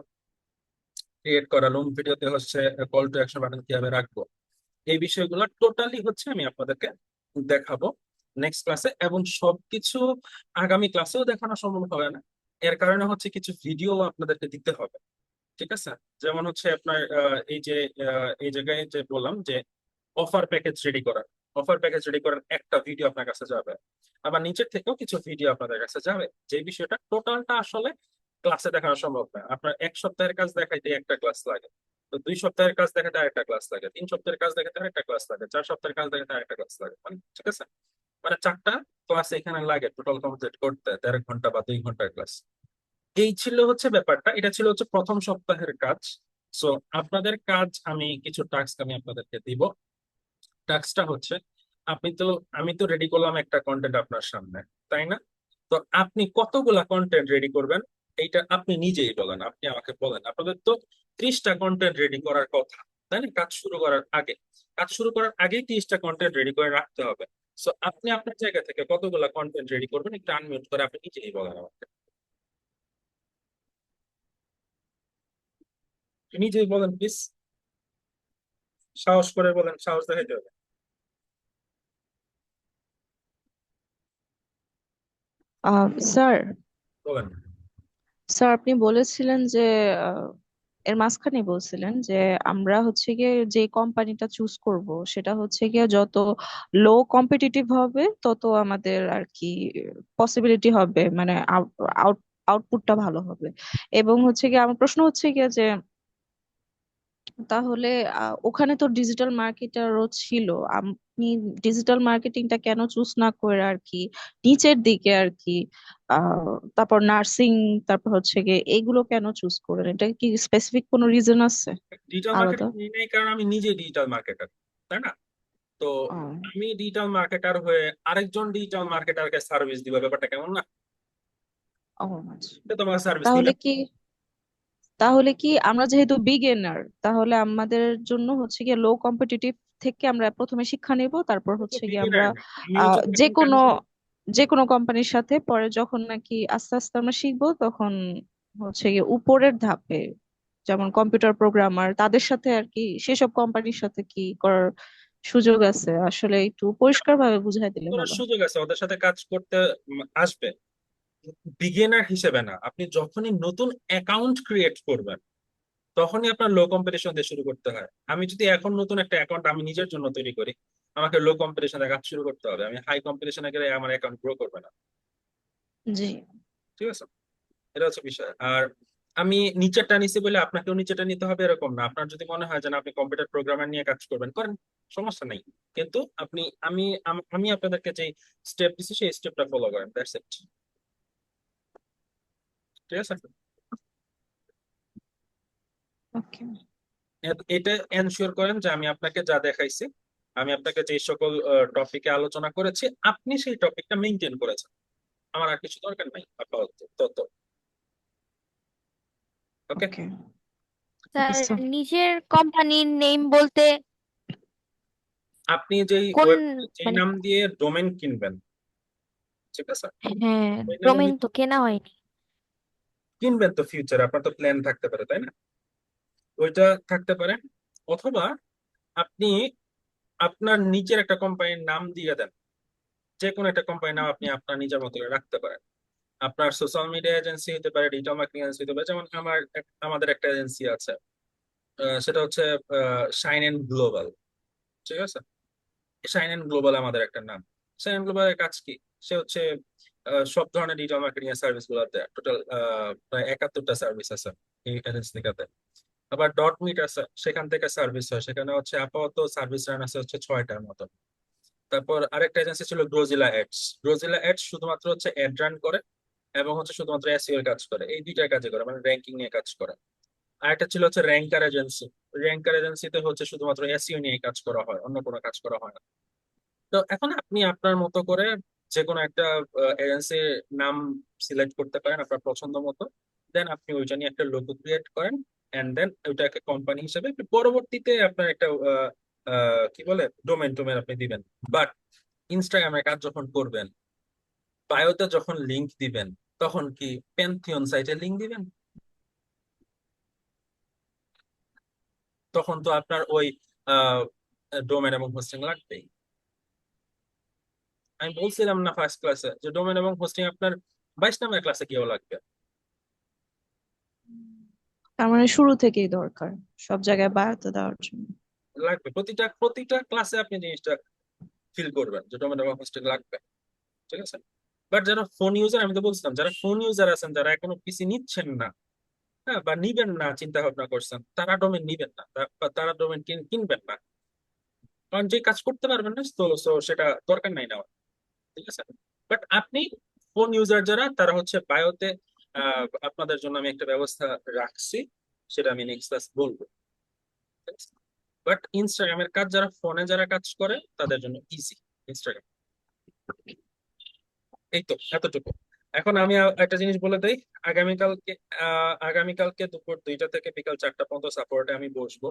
ক্রিয়েট করা, লুম ভিডিওতে হচ্ছে কল টু অ্যাকশন বাটন কিভাবে রাখবো, এই বিষয়গুলো টোটালি হচ্ছে আমি আপনাদেরকে দেখাবো নেক্সট ক্লাসে। এবং সবকিছু আগামী ক্লাসেও দেখানো সম্ভব হবে না, এর কারণে হচ্ছে কিছু ভিডিও আপনাদেরকে দিতে হবে। ঠিক আছে? যেমন হচ্ছে আপনার এই যে এই জায়গায় যে বললাম যে অফার প্যাকেজ রেডি করার, অফার প্যাকেজ রেডি করার একটা ভিডিও আপনার কাছে যাবে, আবার নিচের থেকেও কিছু ভিডিও আপনাদের কাছে যাবে। যে বিষয়টা টোটালটা আসলে ক্লাসে দেখানো সম্ভব না। আপনার 1 সপ্তাহের কাজ দেখাইতে একটা ক্লাস লাগে, তো 2 সপ্তাহের কাজ দেখাতে আরেকটা ক্লাস লাগে, 3 সপ্তাহের কাজ দেখাতে আরেকটা ক্লাস লাগে, 4 সপ্তাহের কাজ দেখাতে আরেকটা ক্লাস লাগে, মানে ঠিক আছে, মানে 4টা ক্লাস এখানে লাগে টোটাল কমপ্লিট করতে, 1.5 ঘন্টা বা 2 ঘন্টার ক্লাস। এই ছিল হচ্ছে ব্যাপারটা, এটা ছিল হচ্ছে প্রথম সপ্তাহের কাজ। সো আপনাদের কাজ, আমি কিছু টাস্ক আমি আপনাদেরকে দিব। টাস্কটা হচ্ছে, আপনি তো আমি তো রেডি করলাম একটা কন্টেন্ট আপনার সামনে, তাই না? তো আপনি কতগুলা কন্টেন্ট রেডি করবেন এইটা আপনি নিজেই বলেন, আপনি আমাকে বলেন। আপনাদের তো 30টা কন্টেন্ট রেডি করার কথা, তাই না? কাজ শুরু করার আগে, কাজ শুরু করার আগেই 30টা কন্টেন্ট রেডি করে রাখতে হবে। সো আপনি আপনার জায়গা থেকে কতগুলা কন্টেন্ট রেডি করবেন একটু আনমিউট করে আপনি নিজেই বলেন আমাকে, নিজেই বলেন প্লিজ, সাহস করে বলেন, সাহস দেখাইতে হবে। স্যার বলেন। স্যার আপনি বলেছিলেন যে আহ, এর মাঝখানে বলছিলেন যে আমরা হচ্ছে গিয়ে যে কোম্পানিটা চুজ করব সেটা হচ্ছে গিয়ে যত লো কম্পিটিটিভ হবে তত আমাদের আর কি পসিবিলিটি হবে, মানে আউটপুটটা ভালো হবে। এবং হচ্ছে গিয়ে আমার প্রশ্ন হচ্ছে গিয়ে যে তাহলে ওখানে তো ডিজিটাল মার্কেটারও ছিল, আপনি ডিজিটাল মার্কেটিংটা কেন চুজ না করে আর কি নিচের দিকে আর কি তারপর নার্সিং, তারপর হচ্ছে গিয়ে এগুলো কেন চুজ করেন? এটা কি স্পেসিফিক কোনো রিজন আছে ডিজিটাল আলাদা? মার্কেটিং নিয়ে নেই কারণ আমি নিজে ডিজিটাল মার্কেটার, তাই না? তো ও আমি ডিজিটাল মার্কেটার হয়ে আরেকজন ডিজিটাল মার্কেটারকে সার্ভিস দিব, ব্যাপারটা কেমন না? ও আচ্ছা। এটা তোমার সার্ভিস তাহলে নিলাম। কি তাহলে কি আমরা যেহেতু বিগিনার তাহলে আমাদের জন্য হচ্ছে গিয়ে লো কম্পিটিটিভ থেকে আমরা প্রথমে শিক্ষা নেব, তারপর আমি তো হচ্ছে গিয়ে আমরা বিগিনার না, আমি হচ্ছে যে সেকেন্ড কোনো টাইম। যে কোনো কোম্পানির সাথে পরে যখন নাকি আস্তে আস্তে আমরা শিখবো তখন হচ্ছে গিয়ে উপরের ধাপে যেমন কম্পিউটার প্রোগ্রামার তাদের সাথে আর কি সেসব কোম্পানির সাথে কি করার সুযোগ আছে? আসলে একটু পরিষ্কার ভাবে বুঝাই দিলে কোনো ভালো হয়। সুযোগ আছে ওদের সাথে কাজ করতে, আসবে। বিগিনার হিসেবে না, আপনি যখনই নতুন অ্যাকাউন্ট ক্রিয়েট করবেন তখনই আপনার লো কম্পিটিশন দিয়ে শুরু করতে হয়। আমি যদি এখন নতুন একটা অ্যাকাউন্ট আমি নিজের জন্য তৈরি করি, আমাকে লো কম্পিটিশনে কাজ শুরু করতে হবে, আমি হাই কম্পিটিশনে গেলে আমার অ্যাকাউন্ট গ্রো করবে না। জি। ঠিক আছে, এটা হচ্ছে বিষয়। আর আমি নিচেরটা নিছি বলে আপনাকেও নিচেরটা নিতে হবে এরকম না। আপনার যদি মনে হয় যে না, আপনি কম্পিউটার প্রোগ্রামার নিয়ে কাজ করবেন, করেন, সমস্যা নেই। কিন্তু আপনি, আমি আপনাদেরকে যে স্টেপ দিচ্ছি সেই স্টেপটা ফলো করেন, দ্যাটস ইট। ঠিক আছে, ওকে। এটা এনশিওর করেন যে আমি আপনাকে যা দেখাইছি, আমি আপনাকে যে সকল টপিকে আলোচনা করেছি আপনি সেই টপিকটা মেনটেন করেছেন। আমার আর কিছু দরকার নাই আপাতত তত। Okay. Okay. Okay sir, sir. নিজের কোম্পানির নেম বলতে আপনি যেই কোন, ওয়েব, যেই মানে নাম দিয়ে ডোমেন কিনবেন, ঠিক আছে, হ্যাঁ, ওই নামে ডোমেন তো কেনা হয়নি। কিনবেন তো ফিউচারে, আপনার তো প্ল্যান থাকতে পারে, তাই না? ওইটা থাকতে পারে। অথবা আপনি আপনার নিজের একটা কোম্পানির নাম দিয়ে দেন, যে কোনো একটা কোম্পানির নাম আপনি আপনার নিজের মতো করে রাখতে পারেন। আপনার সোশ্যাল মিডিয়া এজেন্সি হতে পারে, ডিজিটাল মার্কেটিং এজেন্সি হতে পারে। যেমন আমাদের একটা এজেন্সি আছে, সেটা হচ্ছে শাইন এন্ড গ্লোবাল। ঠিক আছে, শাইন এন্ড গ্লোবাল আমাদের একটা নাম। শাইন এন্ড গ্লোবালের কাজ কি? সে হচ্ছে সব ধরনের ডিজিটাল মার্কেটিং এর সার্ভিস গুলো দেয়, টোটাল প্রায় 71টা সার্ভিস আছে এই এজেন্সি থেকে। আবার ডট মিট আছে, সেখান থেকে সার্ভিস হয়, সেখানে হচ্ছে আপাতত সার্ভিস রান আছে হচ্ছে 6টার মতো। তারপর আরেকটা এজেন্সি ছিল গ্রোজিলা এডস। গ্রোজিলা এডস শুধুমাত্র হচ্ছে অ্যাড রান করে এবং হচ্ছে শুধুমাত্র এসইও এর কাজ করে, এই দুইটার কাজে করে, মানে র্যাঙ্কিং নিয়ে কাজ করে। আরেকটা ছিল হচ্ছে র্যাঙ্কার এজেন্সি। র্যাঙ্কার এজেন্সিতে হচ্ছে শুধুমাত্র এসইও নিয়ে কাজ করা হয়, অন্য কোনো কাজ করা হয় না। তো এখন আপনি আপনার মতো করে যে কোনো একটা এজেন্সির নাম সিলেক্ট করতে পারেন আপনার পছন্দ মতো। দেন আপনি ওইটা নিয়ে একটা লোগো ক্রিয়েট করেন, এন্ড দেন ওইটাকে কোম্পানি হিসেবে আপনি পরবর্তীতে আপনার একটা কি বলে ডোমেন টোমেন আপনি দিবেন। বাট ইনস্টাগ্রামের কাজ যখন করবেন, বায়োতে যখন লিংক দিবেন, তখন কি প্যান্থিয়ন সাইটে লিংক দিবেন? তখন তো আপনার ওই ডোমেন এবং হোস্টিং লাগবেই। আমি বলছিলাম না ফার্স্ট ক্লাসে যে ডোমেন এবং হোস্টিং আপনার 22 নম্বর ক্লাসে কেউ লাগবে? তার মানে শুরু থেকেই দরকার সব জায়গায় বায়াতে দেওয়ার জন্য। লাগবে প্রতিটা প্রতিটা ক্লাসে আপনি জিনিসটা ফিল করবেন যে ডোমেন অফ হোস্টিং লাগবে। ঠিক আছে, বাট যারা ফোন ইউজার, আমি তো বলছিলাম যারা ফোন ইউজার আছেন, যারা এখনো পিসি নিচ্ছেন না, হ্যাঁ, বা নিবেন না চিন্তা ভাবনা করছেন, তারা ডোমেন নিবেন না, বা তারা ডোমেন কিনবেন না, কারণ যে কাজ করতে পারবেন না তো সেটা দরকার নাই নেওয়া। ঠিক আছে, বাট আপনি ফোন ইউজার যারা, তারা হচ্ছে বায়োতে আপনাদের জন্য আমি একটা ব্যবস্থা রাখছি, সেটা আমি নেক্সট ক্লাস বলবো। বাট ইনস্টাগ্রামের কাজ যারা ফোনে যারা কাজ করে তাদের জন্য ইজি ইনস্টাগ্রাম। এই তো এতটুকু। এখন আমি একটা জিনিস বলে দেই, আগামীকালকে আগামীকালকে দুপুর 2টা থেকে বিকাল 4টা পর্যন্ত সাপোর্টে আমি বসবো।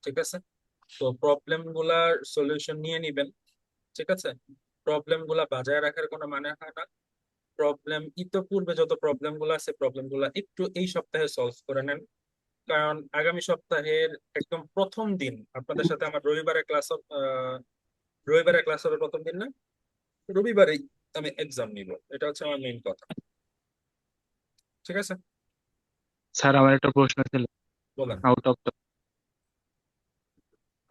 ঠিক আছে, তো প্রবলেম গুলার সলিউশন নিয়ে নিবেন। ঠিক আছে, প্রবলেম গুলা বাজায় রাখার কোনো মানে হয় না। প্রবলেম ইতোপূর্বে যত প্রবলেম গুলো আছে, প্রবলেম গুলা একটু এই সপ্তাহে সলভ করে নেন, কারণ আগামী সপ্তাহের একদম প্রথম দিন আপনাদের সাথে আমার রবিবারে ক্লাস হবে প্রথম দিন না, রবিবারেই আমি এক্সাম নিব, এটা হচ্ছে আমার মেইন কথা। ঠিক আছে, স্যার আমার একটা প্রশ্ন ছিল বলেন। আউট অফ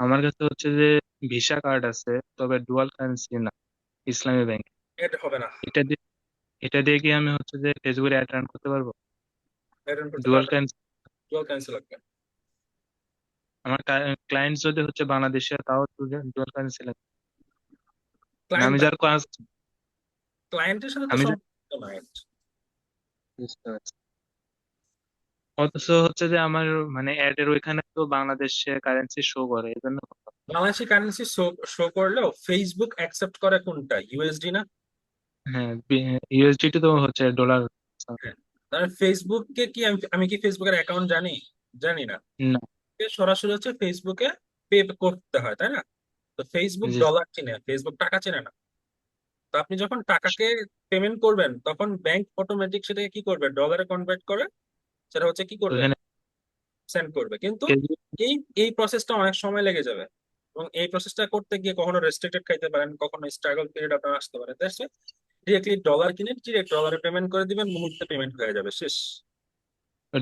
আমার কাছে হচ্ছে যে ভিসা কার্ড আছে, তবে ডুয়াল কারেন্সি না, ইসলামী ব্যাংক। এটা হবে না, এটা দিয়ে এটা দিয়ে কি আমি হচ্ছে যে ফেসবুকে অ্যাড রান করতে পারবো? অ্যাটেন্ড করতে ডুয়াল পারবেন, কারেন্সি ডুয়াল ক্যান্সেল লাগবে। আমার ক্লায়েন্ট যদি হচ্ছে বাংলাদেশে, তাও ডুয়াল কারেন্সি লাগবে? মানে ক্লায়েন্ট আমি যার কাজ ক্লায়েন্টের সাথে তো আমি যা- সম্পর্ক নাই। বুঝতে পারছি। অথচ হচ্ছে যে আমার মানে অ্যাড এর ওইখানে তো বাংলাদেশে কারেন্সি শো করে, এই জন্য। বাংলাদেশি কারেন্সি শো শো করলেও ফেসবুক অ্যাকসেপ্ট করে কোনটা, ইউএসডি না? হ্যাঁ, ইউএসডিটি তো হচ্ছে ডলার। হ্যাঁ, তাহলে ফেসবুককে কি আমি কি ফেসবুকের অ্যাকাউন্ট জানি? জানি না। না। সরাসরি হচ্ছে ফেসবুকে পে করতে হয়, তাই না? তো ফেসবুক জি। ডলার চিনে, ফেসবুক টাকা চেনে না। তো আপনি যখন টাকাকে পেমেন্ট করবেন, তখন ব্যাংক অটোমেটিক সেটাকে কি করবে, ডলারে কনভার্ট করে সেটা হচ্ছে কি করবে, ওইখানে সেন্ড করবে। কিন্তু কেজি। এই এই প্রসেসটা অনেক সময় লেগে যাবে, এবং এই প্রসেসটা করতে গিয়ে কখনো রেস্ট্রিক্টেড খাইতে পারেন, কখনো স্ট্রাগল পিরিয়ড আপনার আসতে পারে। ডিরেক্টলি ডলার কিনে ডিরেক্ট ডলারে পেমেন্ট করে দিবেন, মুহূর্তে পেমেন্ট হয়ে যাবে, শেষ।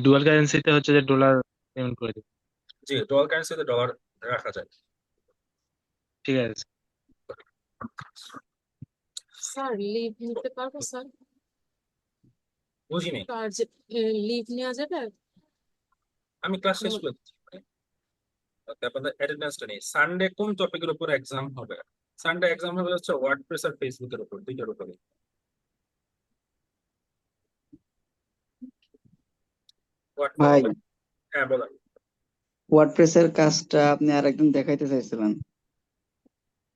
ডুয়াল কারেন্সিতে হচ্ছে যে ডলার পেমেন্ট করে দিই। জি, ডলার কারেন্সিতে ডলার রাখা যায়। ঠিক আছে। স্যার লিভ নিতে পারবো স্যার? বুঝিনি, কার লিভ নেওয়া যাবে? আমি ক্লাস শেষ আমার- করে দিচ্ছি। Okay, আপনাদের অ্যাটেন্ডেন্সটা নেই। সানডে কোন টপিকের উপর এক্সাম হবে? সানডে এক্সাম হবে হচ্ছে ওয়ার্ডপ্রেস আর ফেসবুকের উপর, দুইটার উপরে। ভাই, হ্যাঁ বলেন। ওয়ার্ডপ্রেসের কাজটা আপনি আরেকদিন দেখাইতে চাইছিলেন।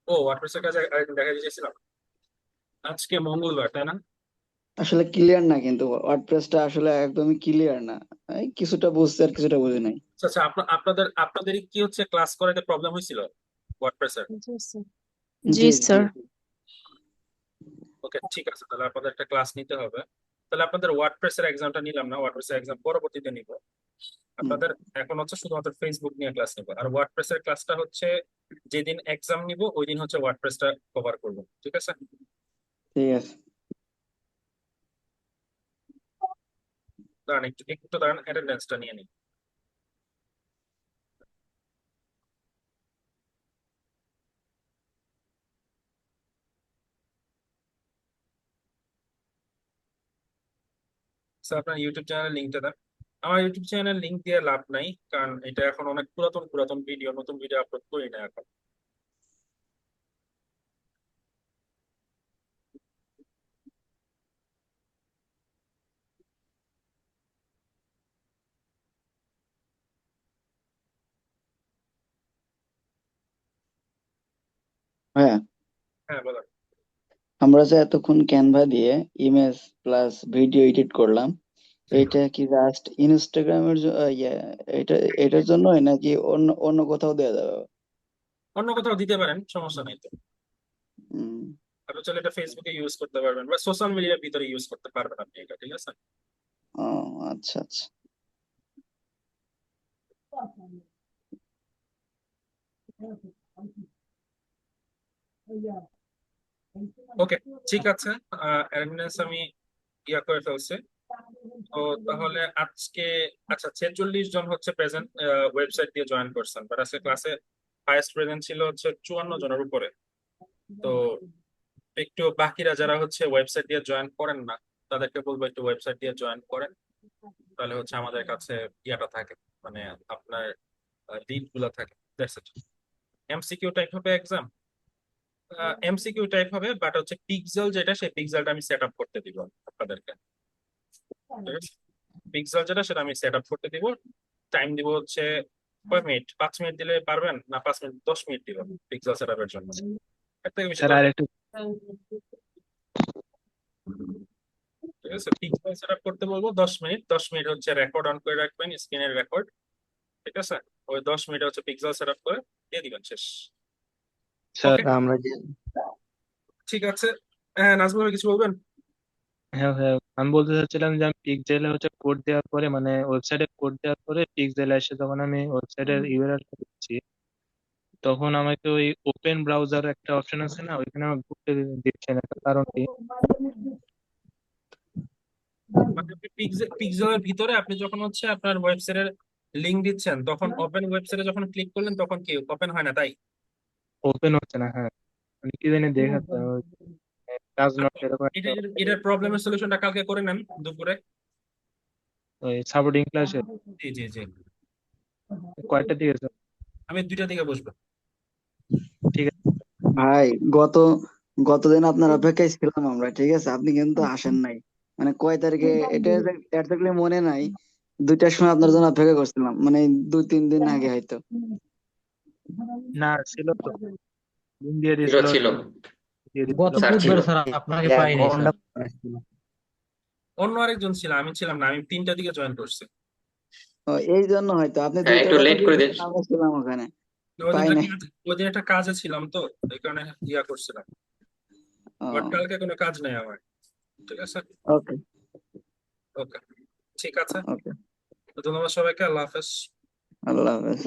ও, ওয়ার্ডপ্রেসের কাছে আরেকদিন দেখা দিয়েছিলাম, আজকে মঙ্গলবার তাই না? আসলে ক্লিয়ার না, কিন্তু ওয়ার্ডপ্রেসটা আসলে একদমই ক্লিয়ার না। এই কিছুটা বুঝছি আর কিছুটা বুঝি নাই। আচ্ছা আচ্ছা, আপনাদের কি হচ্ছে ক্লাস করাতে প্রবলেম হয়েছিল ওয়ার্ডপ্রেসের? জি স্যার। জি জি জি। স্যার। ওকে, ঠিক আছে, তাহলে আপনাদের একটা ক্লাস নিতে হবে। তাহলে আপনাদের ওয়ার্ডপ্রেসের এক্সামটা নিলাম না, ওয়ার্ডপ্রেসের এক্সাম পরবর্তীতে নিব। হুম, আপনাদের এখন হচ্ছে শুধুমাত্র ফেসবুক নিয়ে ক্লাস নিব, আর ওয়ার্ডপ্রেসের ক্লাসটা হচ্ছে যেদিন এক্সাম নিব ওই দিন হচ্ছে ওয়ার্ডপ্রেসটা কভার করব। ঠিক আছে, ঠিক আছে। দাঁড়ান একটু একটু দাঁড়ান, অ্যাটেন্ডেন্সটা নিয়ে নিই। স্যার আপনার ইউটিউব চ্যানেলের লিঙ্কটা দেন। আমার ইউটিউব চ্যানেলের লিঙ্ক দিয়ে লাভ নাই, কারণ এটা এখন অনেক পুরাতন পুরাতন ভিডিও, নতুন ভিডিও আপলোড করি না এখন। হ্যাঁ, হ্যাঁ বলেন। আমরা যে এতক্ষণ ক্যানভা দিয়ে ইমেজ প্লাস ভিডিও এডিট করলাম, এইটা কি জাস্ট ইনস্টাগ্রামের এটা এটার জন্যই নাকি অন্য অন্য কোথাও দেওয়া যাবে? অন্য কোথাও দিতে পারেন, সমস্যা নেই তো। হুম, আপনি চাইলে এটা ফেসবুকে ইউজ করতে পারবেন, বা সোশ্যাল মিডিয়ার ভিতরে ইউজ করতে পারবেন আপনি এটা। ঠিক আছে, ও আচ্ছা আচ্ছা। ওকে, ঠিক আছে। অ্যাটেন্ডেন্স আমি ইয়া করে ফেলছি। তো তাহলে আজকে আচ্ছা 46 জন হচ্ছে প্রেজেন্ট ওয়েবসাইট দিয়ে জয়েন করছেন, বাট আজকে ক্লাসে হাইয়েস্ট প্রেজেন্ট ছিল হচ্ছে 54 জনের উপরে। তো একটু বাকিরা যারা হচ্ছে ওয়েবসাইট দিয়ে জয়েন করেন না তাদেরকে বলবো একটু ওয়েবসাইট দিয়ে জয়েন করেন, তাহলে হচ্ছে আমাদের কাছে ইয়াটা থাকে, মানে আপনার লিড গুলা থাকে। That's it. এমসিকিউ টাইপ হবে এক্সাম, এমসিকিউ টাইপ হবে, বাট হচ্ছে পিক্সেল যেটা সেই পিক্সেলটা আমি সেট আপ করতে দিব আপনাদেরকে। ঠিক আছে, পিক্সেল যেটা সেটা আমি সেট আপ করতে দিব। টাইম দিব হচ্ছে কয় মিনিট, 5 মিনিট দিলে পারবেন না? 5 মিনিট 10 মিনিট দিব পিক্সেল সেট আপের জন্য, এর থেকে বেশি স্যার আর দরকার একটু নেই। ঠিক আছে, পিক্সেল সেট আপ করতে বলবো 10 মিনিট, 10 মিনিট হচ্ছে রেকর্ড অন করে রাখবেন, স্ক্রিনের রেকর্ড। ঠিক আছে, ওই 10 মিনিট হচ্ছে পিক্সেল সেট আপ করে দিয়ে দিবেন, শেষ। স্যার ওকে, আমরা যে ঠিক আছে। হ্যাঁ, নাজমুল ভাই কিছু বলবেন? হ্যাঁ হ্যাঁ আমি বলতে চাচ্ছিলাম যে আমি পিক্সেলে হচ্ছে কোড দেওয়ার পরে মানে ওয়েবসাইটে কোড দেওয়ার পরে পিক্সেলে এসে যখন আমি ওয়েবসাইটের ইউআরএল দিচ্ছি তখন আমাকে ওই ওপেন ব্রাউজার একটা অপশন আছে না, ওইখানে আমার ঢুকতে দিচ্ছে না, তার কারণ কি? মানে আপনি পিক্সেলের ভিতরে আপনি যখন হচ্ছে আপনার ওয়েবসাইটের লিংক দিচ্ছেন তখন ওপেন ওয়েবসাইটে যখন ক্লিক করলেন তখন কি ওপেন হয় না, তাই? ওপেন হচ্ছে না, হ্যাঁ মানে কি জানি দেখাচ্ছে ওই কাজ নট এরকম একটা এটার প্রবলেমের সলিউশনটা কালকে করে নেন দুপুরে। ওই সাপোর্টিং ক্লাসে। জি জি জি, কয়টা দিকে স্যার? আমি 2টা দিকে বসবো। ঠিক আছে ভাই, গত গতদিন আপনার অপেক্ষায় ছিলাম আমরা, ঠিক আছে? আপনি কিন্তু আসেন নাই। মানে কয় তারিখে এটা একজাক্টলি মনে নাই, 2টার সময় আপনার জন্য অপেক্ষা করছিলাম, মানে 2-3 দিন আগে হয়তো। না, ছিল তো, লিঙ্ক দিয়ে ছিল দিয়েছিল, ছিল দিয়ে গত দিয়েছিল। স্যার ছিল। বুধবার স্যার আপনাকে এক পাইনি ঘন্টা স্যার। পরে আসছিল। অন্য আরেকজন ছিল, আমি ছিলাম না, আমি 3টার দিকে জয়েন করছি। ও, এই জন্য হয়তো আপনি হ্যাঁ 2টার একটু কথা লেট করে দিন। বলছিলেন, আমরা ছিলাম ওখানে, ওই পাই দিনটা নাই। ওই দিন একটা কাজে ছিলাম তো, এই কারণে ইয়া করছিলাম, বাট কালকে কোনো কাজ নেই আমার। ঠিক আছে, ওকে ওকে, ঠিক আছে। ওকে, তো ধন্যবাদ সবাইকে, আল্লাহ হাফেজ। আল্লাহ হাফেজ।